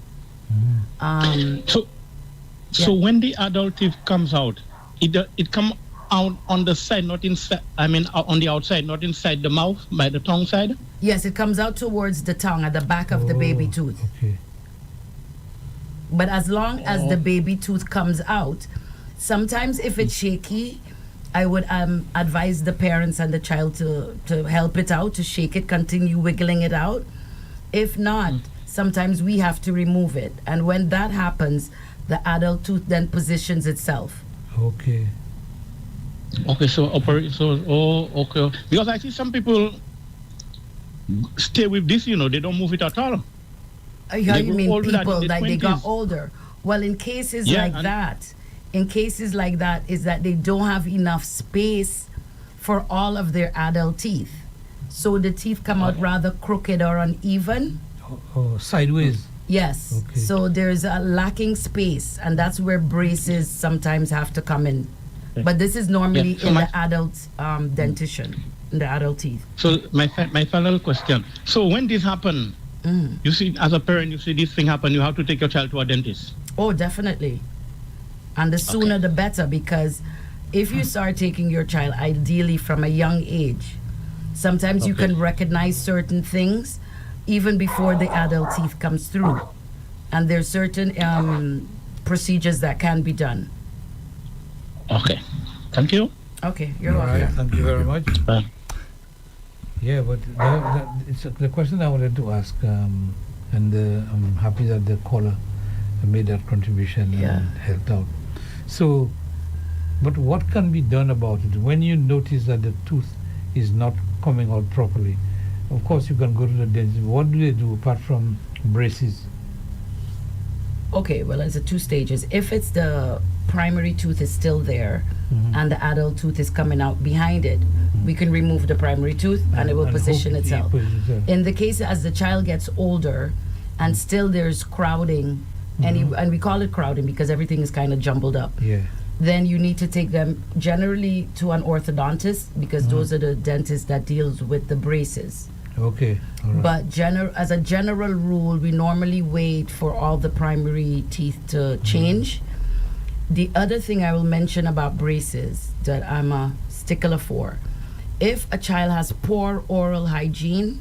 So when the adult teeth comes out, it come out on the side, not inside. I mean, on the outside, not inside the mouth, by the tongue side. Yes, it comes out towards the tongue at the back of the baby tooth. Okay. But as long as the baby tooth comes out, sometimes if it's shaky, I would advise the parents and the child to help it out, to shake it, continue wiggling it out. If not, sometimes we have to remove it. And when that happens, the adult tooth then positions itself. Okay. Okay, okay. Because I see some people stay with this, they don't move it at all. How you mean people, like they got older? Well, in cases like that, is that they don't have enough space for all of their adult teeth. So the teeth come out rather crooked or uneven. Oh, sideways. Yes. Okay. So there's a lacking space, and that's where braces sometimes have to come in. But this is normally in the adult dentition, in the adult teeth. So my final question. So when this happen, you see, as a parent, you see this thing happen, you have to take your child to a dentist. Oh, definitely. And the sooner the better, because if you start taking your child, ideally from a young age, sometimes you can recognize certain things even before the adult teeth comes through. And there's certain procedures that can be done. Okay. Thank you. Okay, you're welcome. Right, thank you very much. Bye. Yeah, but it's the question I wanted to ask, and I'm happy that the caller made that contribution and helped out. So, but what can be done about it when you notice that the tooth is not coming out properly? Of course, you can go to the dentist. What do they do apart from braces? Okay, well, it's 2 stages. If it's the primary tooth is still there and the adult tooth is coming out behind it, we can remove the primary tooth and it will position itself. In the case as the child gets older and still there's crowding, and we call it crowding because everything is kind of jumbled up. Yeah. Then you need to take them generally to an orthodontist because those are the dentists that deals with the braces. Okay. All right. But as a general rule, we normally wait for all the primary teeth to change. The other thing I will mention about braces that I'm a stickler for, if a child has poor oral hygiene,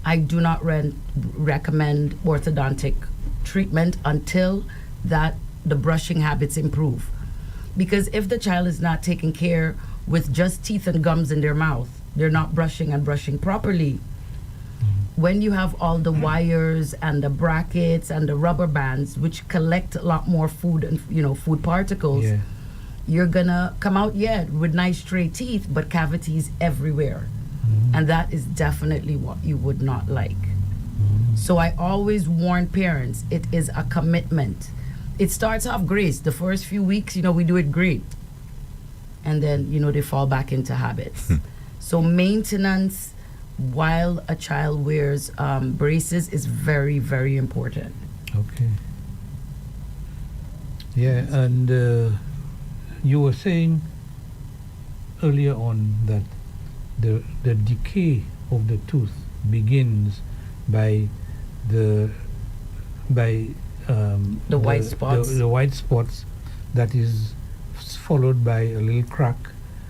I do not recommend orthodontic treatment until the brushing habits improve. Because if the child is not taken care with just teeth and gums in their mouth, they're not brushing and brushing properly. When you have all the wires and the brackets and the rubber bands, which collect a lot more food and food particles, you're gonna come out with nice straight teeth, but cavities everywhere, and that is definitely what you would not like. So I always warn parents: it is a commitment. It starts off great. The first few weeks, we do it great, and then they fall back into habits. So maintenance while a child wears braces is very, very important. Okay. Yeah, and you were saying earlier on that the decay of the tooth begins by the white spots. The white spots, that is followed by a little crack,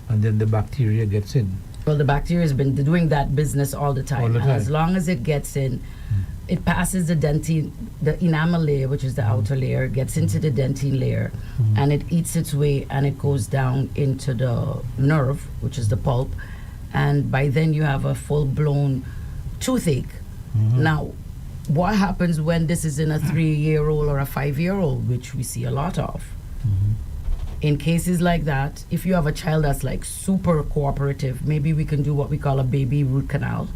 and then the bacteria gets in. Well, the bacteria has been doing that business all the time. And as long as it gets in, it passes the enamel layer, which is the outer layer, gets into the dentine layer, and it eats its way and it goes down into the nerve, which is the pulp. And by then you have a full-blown toothache. Now, what happens when this is in a 3-year-old or a 5-year-old, which we see a lot of? In cases like that, if you have a child that's like super cooperative, maybe we can do what we call a baby root canal,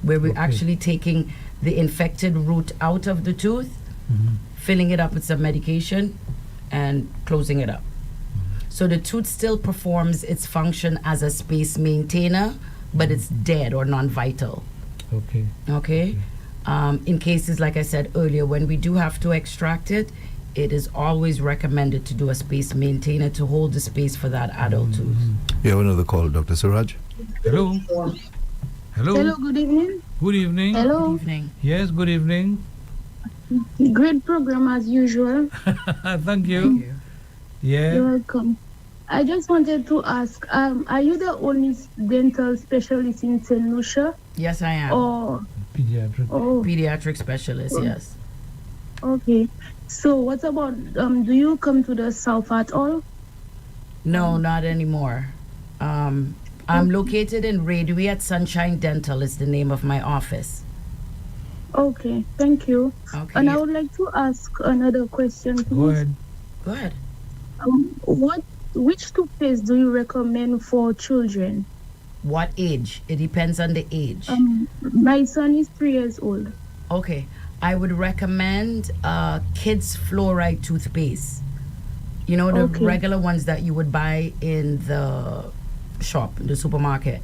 where we're actually taking the infected root out of the tooth, filling it up with some medication, and closing it up. So the tooth still performs its function as a space maintainer, but it's dead or non-vital. Okay? In cases, like I said earlier, when we do have to extract it, it is always recommended to do a space maintainer to hold the space for that adult tooth. You have another call, Dr. Surage. Hello. Hello. Hello, good evening. Good evening. Hello. Good evening. Yes, good evening. Great program as usual. Thank you. Yeah. You're welcome. I just wanted to ask, are you the only dental specialist in St. Lucia? Yes, I am. Or Pediatric. Pediatric specialist, yes. Okay. So what about, do you come to the South at all? No, not anymore. I'm located in Radui at Sunshine Dental is the name of my office. Okay, thank you. Okay. And I would like to ask another question, please. Go ahead. Go ahead. Which toothpaste do you recommend for children? What age? It depends on the age. My son is 3 years old. Okay. I would recommend kids fluoride toothpaste. You know, the regular ones that you would buy in the shop, the supermarket.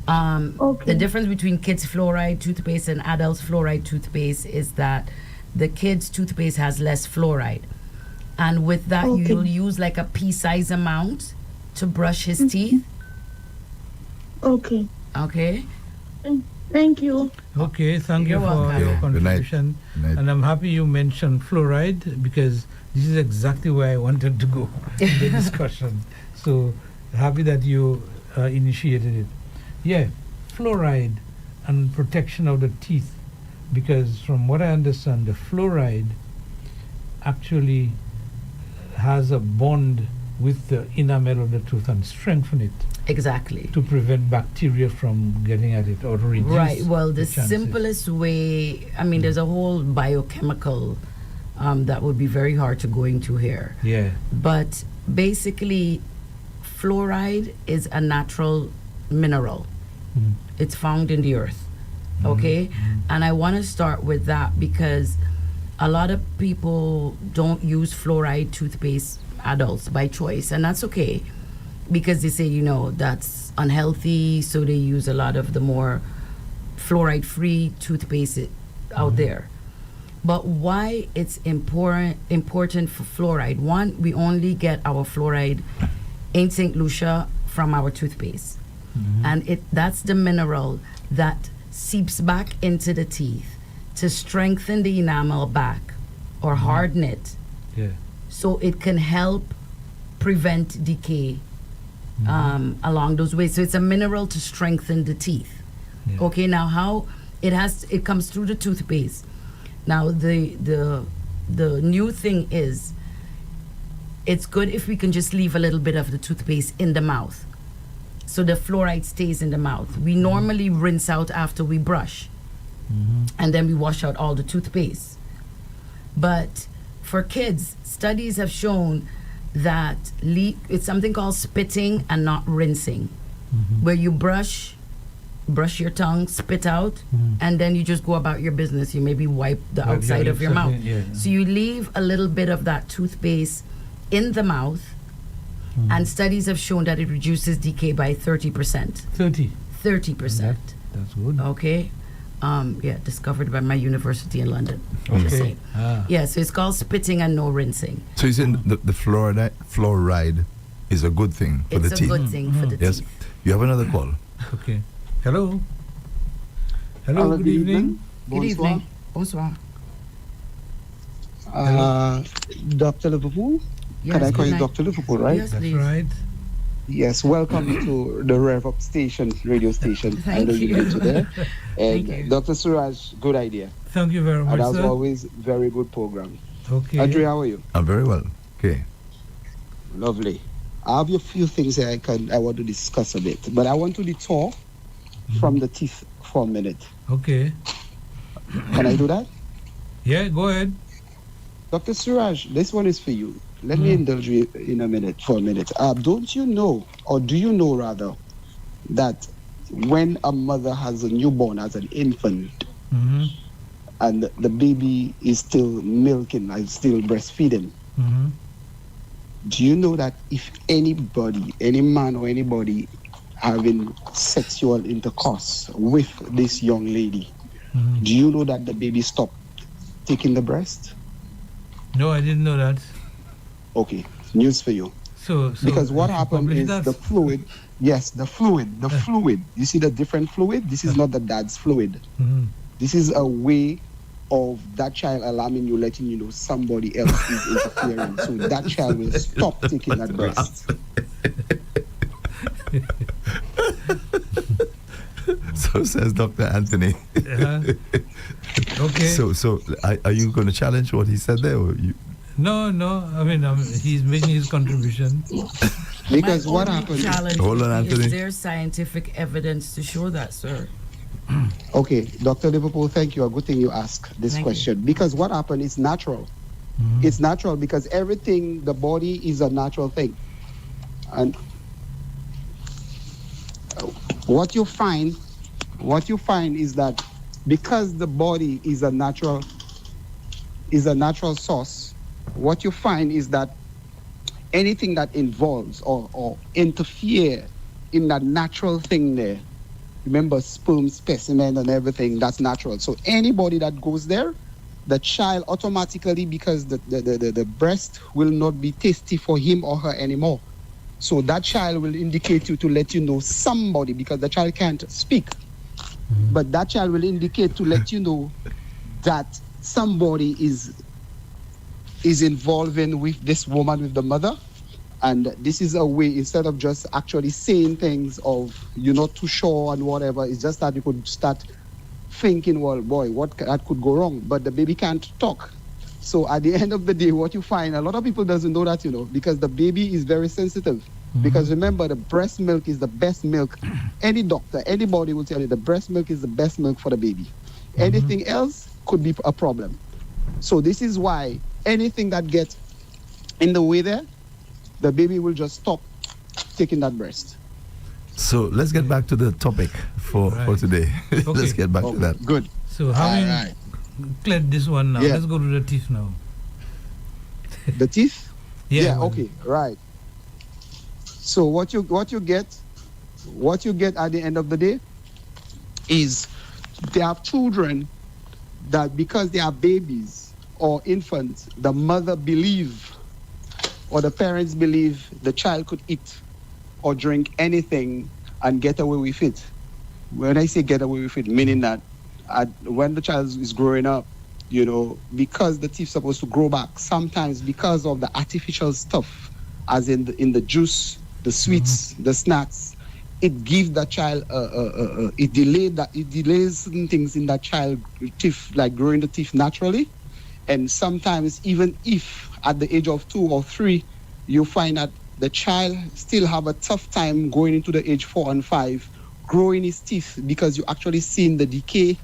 The difference between kids fluoride toothpaste and adults fluoride toothpaste is that the kids toothpaste has less fluoride. And with that, you'll use like a pea-size amount to brush his teeth. Okay. Okay. Thank you. Okay, thank you You're for welcome. your Good contribution. night. And I'm happy you mentioned fluoride because this is exactly where I wanted to go in the discussion. So happy that you initiated it. Yeah, fluoride and protection of the teeth, because from what I understand, the fluoride actually has a bond with the enamel of the tooth and strengthen it Exactly. to prevent bacteria from getting at it or to reduce Right. Well, the chances. simplest way, I mean, there's a whole biochemical that would be very hard to go into here. Yeah. But basically, fluoride is a natural mineral. Mm. It's found in the earth. Okay? And I want to start with that because a lot of people don't use fluoride toothpaste, adults, by choice. And that's okay because they say, you know, that's unhealthy. So they use a lot of the more fluoride-free toothpaste out there. But why it's important for fluoride? One, we only get our fluoride in St. Lucia from our toothpaste. And that's the mineral that seeps back into the teeth to strengthen the enamel back or harden it. Yeah. So it can help prevent decay along those ways. So it's a mineral to strengthen the teeth. Yeah. Okay, now how it comes through the toothpaste. Now the new thing is it's good if we can just leave a little bit of the toothpaste in the mouth so the fluoride stays in the mouth. We normally rinse out after we brush and then we wash out all the toothpaste. But for kids, studies have shown that it's something called spitting and not rinsing, where you brush your tongue, spit out, and then you just go about your business. You maybe wipe the outside of your mouth. So you leave a little bit of that toothpaste in the mouth, and studies have shown that it reduces decay by 30%. 30%. That's good. Okay. Discovered by my university in London. Okay. Just saying. Yeah, so it's called spitting and no rinsing. So you're saying the fluoride is a good thing for the It's a teeth? good thing for the Yes. teeth. You have another call. Okay. Hello. Hello, good evening. Good evening. Bonsoir. Dr. Liverpool? Yes, Can I call good you night. Dr. Liverpool, right? Yes, That's please. right. Yes, welcome to the Rev-Up station, radio station. Thank I know you. you're today. Thank And you. Dr. Surage, good idea. Thank you very much, And as sir. always, very good program. Okay. Audrey, how are you? I'm very well. Okay. Lovely. I have a few things that I want to discuss a bit, but I want to detour from the teeth for a minute. Okay. Can I do that? Yeah, go ahead. Dr. Suraj, this one is for you. Let me indulge you for a minute. Don't you know, or do you know rather, that when a mother has a newborn as an infant, and the baby is still milking, like still breastfeeding, do you know that if anybody, any man or anybody having sexual intercourse with this young lady, do you know that the baby stopped taking the breast? No, I didn't know that. Okay, news for you. So Because what you happened published is that? the fluid, yes, the fluid. You see the different fluid? This is not the dad's fluid. This is a way of that child alarming you, letting you know somebody else is interfering. So that child will stop taking that breast. So says Dr. Anthony. Okay. So are you going to challenge what he said there? Or you? No. I mean, he's making his contribution. Because My what only happens? challenge Hold on, would be, Anthony. is there scientific evidence to show that, sir? Okay, Dr. Liverpool, thank you. A good thing you ask this Thank question. Because what happened is natural. It's natural because everything, the body is a natural thing. And what you find is that because the body is a natural source, what you find is that anything that involves or interfere in that natural thing there, remember sperm specimen and everything, that's natural. So anybody that goes there, the child automatically, because the breast will not be tasty for him or her anymore. So that child will indicate you to let you know somebody, because the child can't speak. But that child will indicate to let you know that somebody is involving with this woman, with the mother. And this is a way, instead of just actually saying things of you're not too sure and whatever, it's just that you could start thinking, well, boy, that could go wrong. But the baby can't talk. So at the end of the day, what you find, a lot of people doesn't know that, because the baby is very sensitive. Because remember, the breast milk is the best milk. Any doctor, anybody will tell you the breast milk is the best milk for the baby. Anything else could be a problem. So this is why anything that gets in the way there, the baby will just stop taking that breast. So let's get back to the topic for today. Let's get back to that. Good. So having cleared this one now, let's go to the teeth now. The teeth? Yeah. Okay. Right. So what you get at the end of the day is they have children that, because they are babies or infants, the mother believe or the parents believe the child could eat or drink anything and get away with it. When I say get away with it, meaning that when the child is growing up, because the teeth supposed to grow back, sometimes because of the artificial stuff, as in the juice, the sweets, the snacks, it gives the child it delays certain things in that child teeth, like growing the teeth naturally. And sometimes even if at the age of 2 or 3, you find that the child still have a tough time going into the age 4 and 5, growing his teeth, because you actually seen the decay.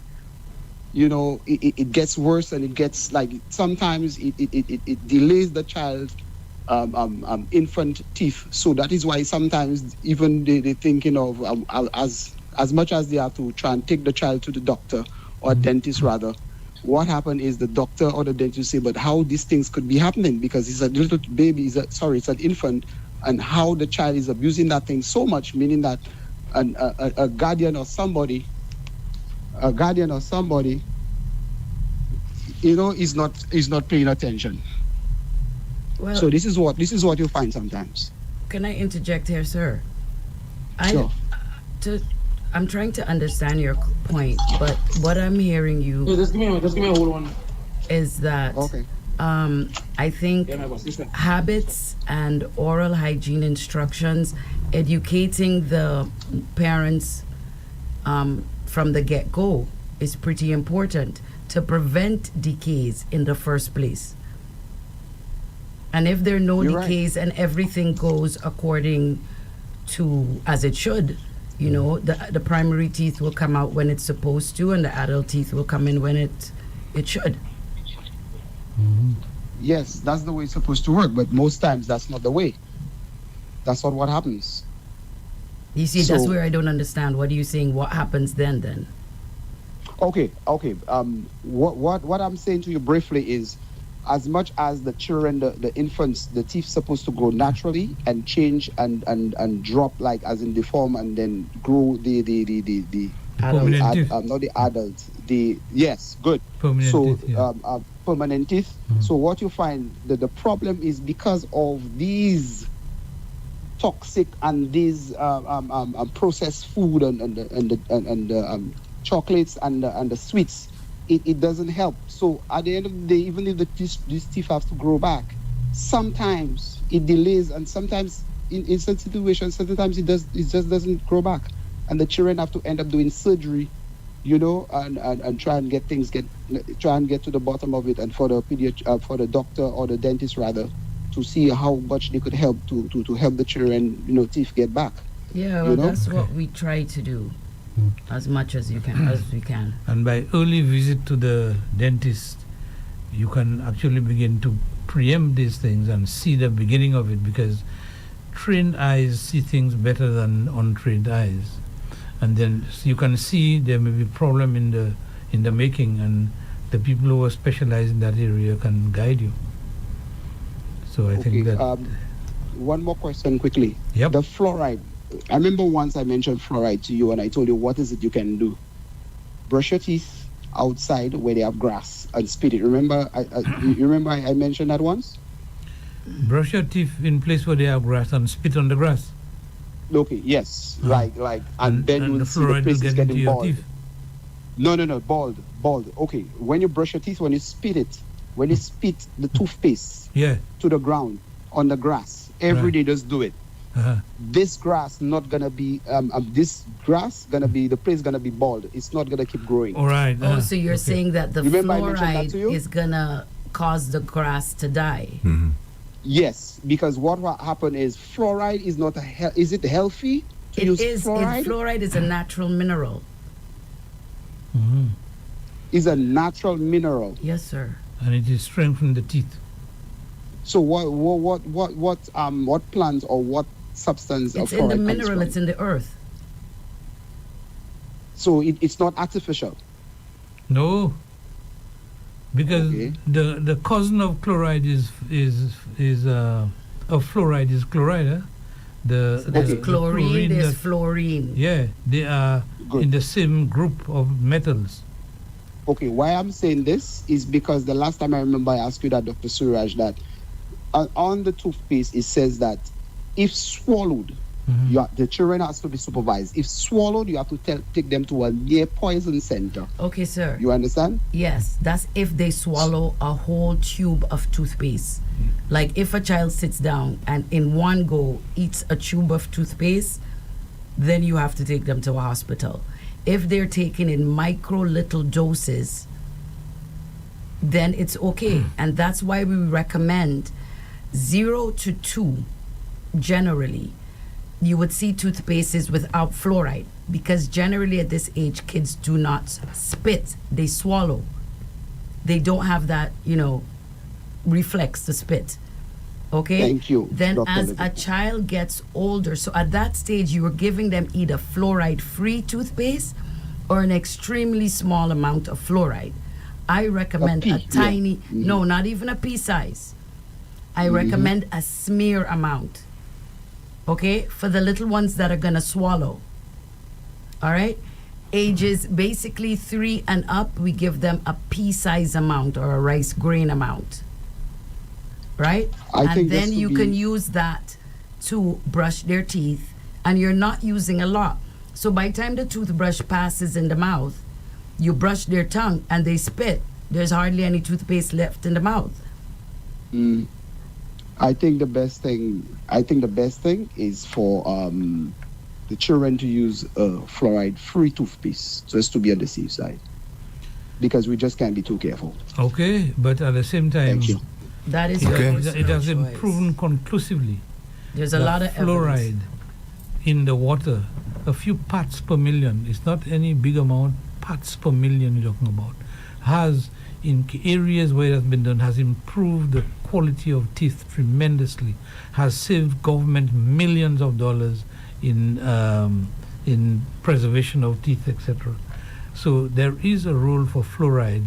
It gets worse, and it gets like sometimes it delays the child infant teeth. So that is why sometimes even they thinking of as much as they have to try and take the child to the doctor or dentist rather. What happened is the doctor or the dentist say, but how these things could be happening, because it's a little baby, it's an infant, and how the child is abusing that thing so much, meaning that a guardian or somebody, is not paying attention. Well, so this is what you find sometimes. Can I interject here, sir? Sure. I'm trying to understand your point, but what I'm hearing you just give me a whole one. Is that I think habits and oral hygiene instructions, educating the parents from the get-go is pretty important to prevent decays in the first place. And if there are no decays and everything goes according to as it should, the primary teeth will come out when it's supposed to, and the adult teeth will come in when it should. Yes, that's the way it's supposed to work, but most times that's not the way. That's not what happens. You see, that's where I don't understand. What are you saying? What happens then? Okay. What I'm saying to you briefly is, as much as the children, the infants, the teeth supposed to grow naturally and change and drop, like as in deform, and then grow the permanent teeth. Not the adult, good permanent so teeth, yeah. Permanent teeth. So what you find, the problem is because of these toxic and these processed food and chocolates and the sweets. It doesn't help. So at the end of the day, even if these teeth have to grow back, sometimes it delays, and sometimes in some situations, sometimes it just doesn't grow back, and the children have to end up doing surgery, and try and get to the bottom of it, and for the doctor or the dentist rather to see how much they could help to help the children, teeth get back. Yeah, well, that's what we try to do, as much as we can. And by early visit to the dentist, you can actually begin to preempt these things and see the beginning of it, because trained eyes see things better than untrained eyes. And then you can see there may be problem in the making, and the people who are specialized in that area can guide you. So I think that... one more question quickly. Yep. The fluoride. I remember once I mentioned fluoride to you, and I told you, what is it you can do? Brush your teeth outside where they have grass and spit it. Remember, I mentioned that once? Brush your teeth in place where they have grass and spit on the grass. Okay, yes. Like, and then you will see the places getting bald. No, bald. Okay, when you brush your teeth, when you spit the toothpaste to the ground, on the grass, every day just do it. This grass not gonna be the place gonna be bald. It's not gonna keep growing. All right. So you're saying that the fluoride is gonna cause the grass to die? Mm-hmm. Yes, because what will happen is fluoride is not is it healthy to use fluoride? Fluoride is a natural mineral. Mm-hmm. Is a natural mineral. Yes, sir. And it is strengthening the teeth. So what plant or what substance it's of fluoride in the mineral, comes from? it's in the earth. So it's not artificial. No, because the cousin of chloride is fluoride is chloride. So there's chlorine, there's fluorine. Yeah, they are in the same group of metals. Okay, why I'm saying this is because the last time I remember I asked you that, Dr. Surage, that on the toothpaste it says that if swallowed, the children has to be supervised. If swallowed, you have to take them to a near poison center. Okay, sir. You understand? Yes, that's if they swallow a whole tube of toothpaste. Like if a child sits down and in one go eats a tube of toothpaste, then you have to take them to a hospital. If they're taken in micro little doses, then it's okay. And that's why we recommend 0 to 2 generally. You would see toothpastes without fluoride, because generally at this age kids do not spit, they swallow. They don't have that, reflex to spit. Okay? Thank you. Then Dr. as Levy. a child gets older, so at that stage you are giving them either fluoride-free toothpaste or an extremely small amount of fluoride. I recommend a tiny, no, not even a pea size. I recommend a smear amount. Okay? For the little ones that are gonna swallow. All right? Ages basically 3 and up, we give them a pea size amount or a rice grain amount. Right? And then you can use that to brush their teeth, and you're not using a lot. So by the time the toothbrush passes in the mouth, you brush their tongue and they spit. There's hardly any toothpaste left in the mouth. I think the best thing is for the children to use fluoride-free toothpaste, just to be on the safe side, because we just can't be too careful. Okay, but at the same time, Thank you. That is it has been proven conclusively. There's a lot of fluoride evidence in the water, a few parts per million. It's not any big amount. Parts per million you're talking about. Has in areas where it has been done, has improved the quality of teeth tremendously. Has saved government millions of dollars in preservation of teeth, etc. So there is a role for fluoride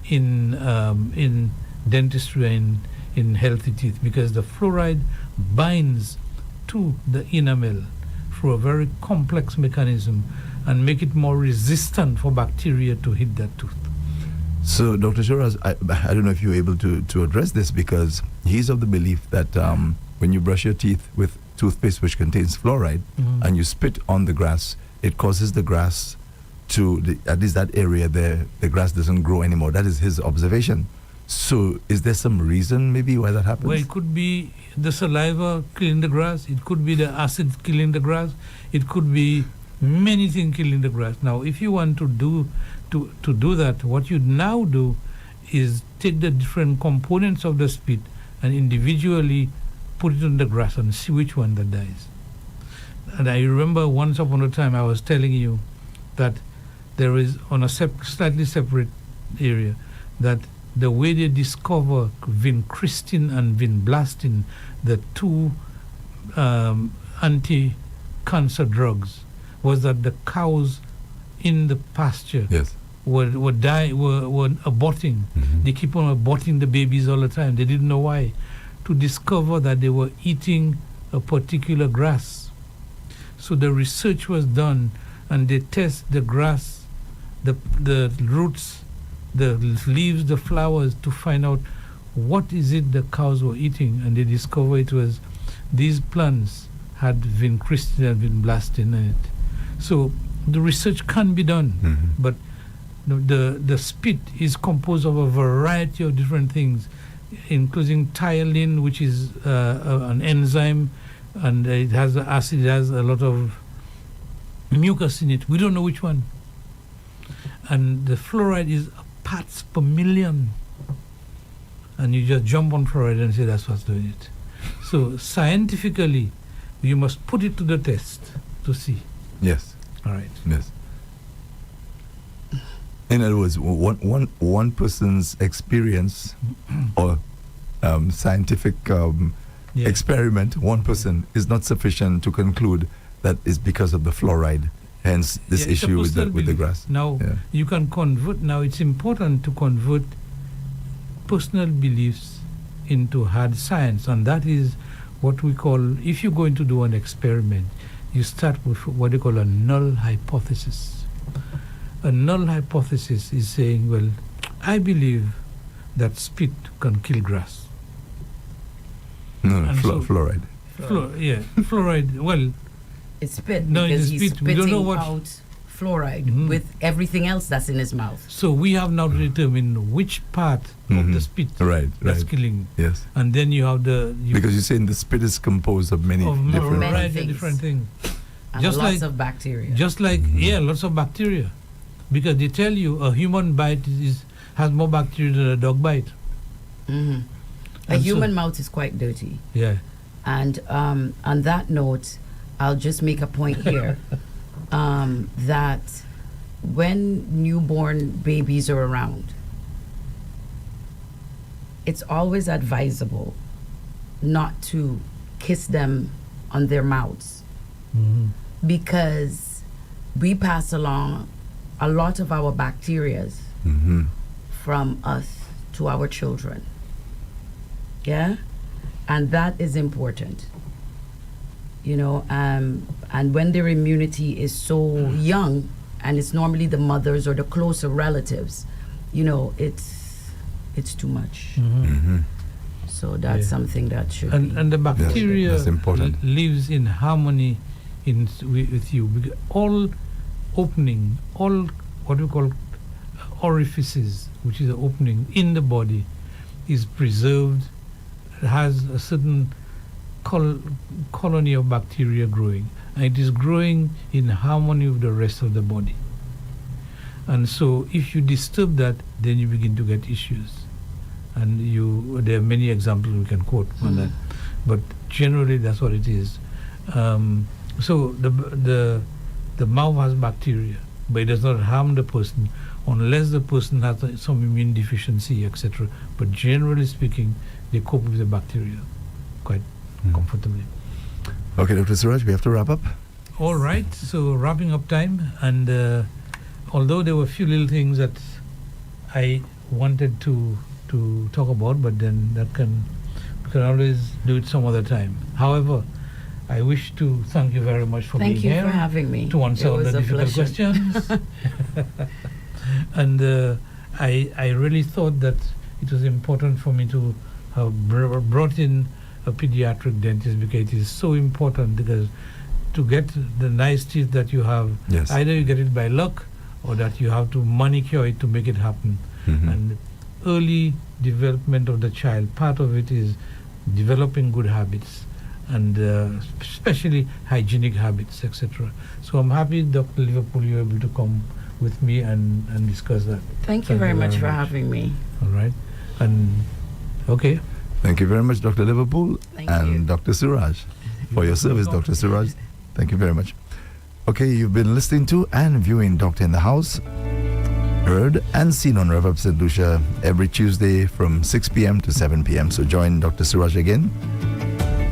in dentistry and in healthy teeth, because the fluoride binds to the enamel through a very complex mechanism and make it more resistant for bacteria to hit that tooth. So, Dr. Surage, I don't know if you're able to address this, because he's of the belief that when you brush your teeth with toothpaste which contains fluoride and you spit on the grass, it causes the grass to, at least that area there, the grass doesn't grow anymore. That is his observation. So is there some reason maybe why that happens? Well, it could be the saliva killing the grass. It could be the acid killing the grass. It could be many things killing the grass. Now, if you want to do that, what you now do is take the different components of the spit and individually put it on the grass and see which one that dies. And I remember once upon a time I was telling you that there is on a slightly separate area that the way they discover vincristine and vinblastine, the two anti-cancer drugs, was that the cows in the pasture were aborting. They keep on aborting the babies all the time. They didn't know why. To discover that they were eating a particular grass. So the research was done, and they test the grass, the roots, the leaves, the flowers, to find out what is it the cows were eating, and they discovered it was these plants had vincristine and vinblastine in it. So the research can be done, but the spit is composed of a variety of different things, including thiolin, which is an enzyme, and it has acid, it has a lot of mucus in it. We don't know which one. And the fluoride is parts per million. And you just jump on fluoride and say that's what's doing it. So scientifically, you must put it to the test to see. Yes. All right. Yes. In other words, one person's experience or scientific experiment, one person is not sufficient to conclude that it's because of the fluoride. Hence, this issue with the grass. Now, you can convert. Now, it's important to convert personal beliefs into hard science, and that is what we call, if you're going to do an experiment, you start with what they call a null hypothesis. A null hypothesis is saying, well, I believe that spit can kill grass. Fluoride. Fluoride. Well, it's spit no, because it's he's spit. We don't know spitting what out fluoride with everything else that's in his mouth. So we have now to determine which part of the spit that's killing. Yes. And then you have because you're saying the spit is composed of many different things. And Just lots like of bacteria. Just like lots of bacteria, because they tell you a human bite has more bacteria than a dog bite. A human mouth is quite dirty. Yeah. And on that note, I'll just make a point here that when newborn babies are around, it's always advisable not to kiss them on their mouths, because we pass along a lot of our bacteria from us to our children. Yeah? And that is important. You know, and when their immunity is so young, and it's normally the mothers or the closer relatives, you know, it's too much. So that's something that should be. And the bacteria that's important. Lives in harmony with you. Because all opening, all what we call orifices, which is an opening in the body, is preserved. It has a certain colony of bacteria growing, and it is growing in harmony with the rest of the body. And so if you disturb that, then you begin to get issues. And there are many examples we can quote on that, but generally that's what it is. So the mouth has bacteria, but it does not harm the person unless the person has some immune deficiency, etc. But generally speaking, they cope with the bacteria quite comfortably. Okay, Dr. Surage, we have to wrap up. All right, so wrapping up time. And although there were a few little things that I wanted to talk about, but then we can always do it some other time. However, I wish to thank you very much for being here. Thank you for having me. To answer all the difficult questions. And I really thought that it was important for me to have brought in a pediatric dentist, because it is so important, because to get the nice teeth that you have, either you get it by luck or that you have to manicure it to make it happen. And early development of the child, part of it is developing good habits, and especially hygienic habits, etc. So I'm happy, Dr. Liverpool, you're able to come with me and discuss that. Thank you very much for having me. All right. And okay. Thank you very much, Dr. Liverpool Thank and you. Dr. Surage, for your service, Dr. Surage. Thank you very much. Okay, you've been listening to and viewing Doctor in the House, heard and seen on Rev-Up St. Lucia every Tuesday from 6 p.m. to 7 p.m. So join Dr. Surage again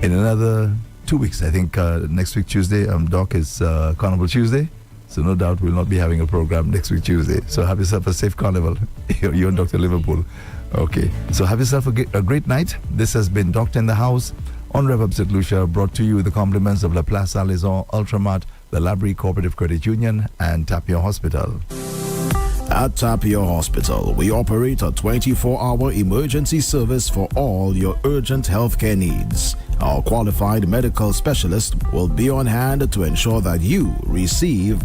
in another 2 weeks. I think next week Tuesday, Doc, is Carnival Tuesday. So no doubt we'll not be having a program next week Tuesday. So have yourself a safe carnival. You and Dr. Liverpool. Okay, so have yourself a great night. This has been Doctor in the House on Rev-Up St. Lucia, brought to you with the compliments of La Place Alaison, Ultramart, the Labrie Cooperative Credit Union, and Tapio Hospital. At Tapio Hospital, we operate a 24-hour emergency service for all your urgent healthcare needs. Our qualified medical specialist will be on hand to ensure that you receive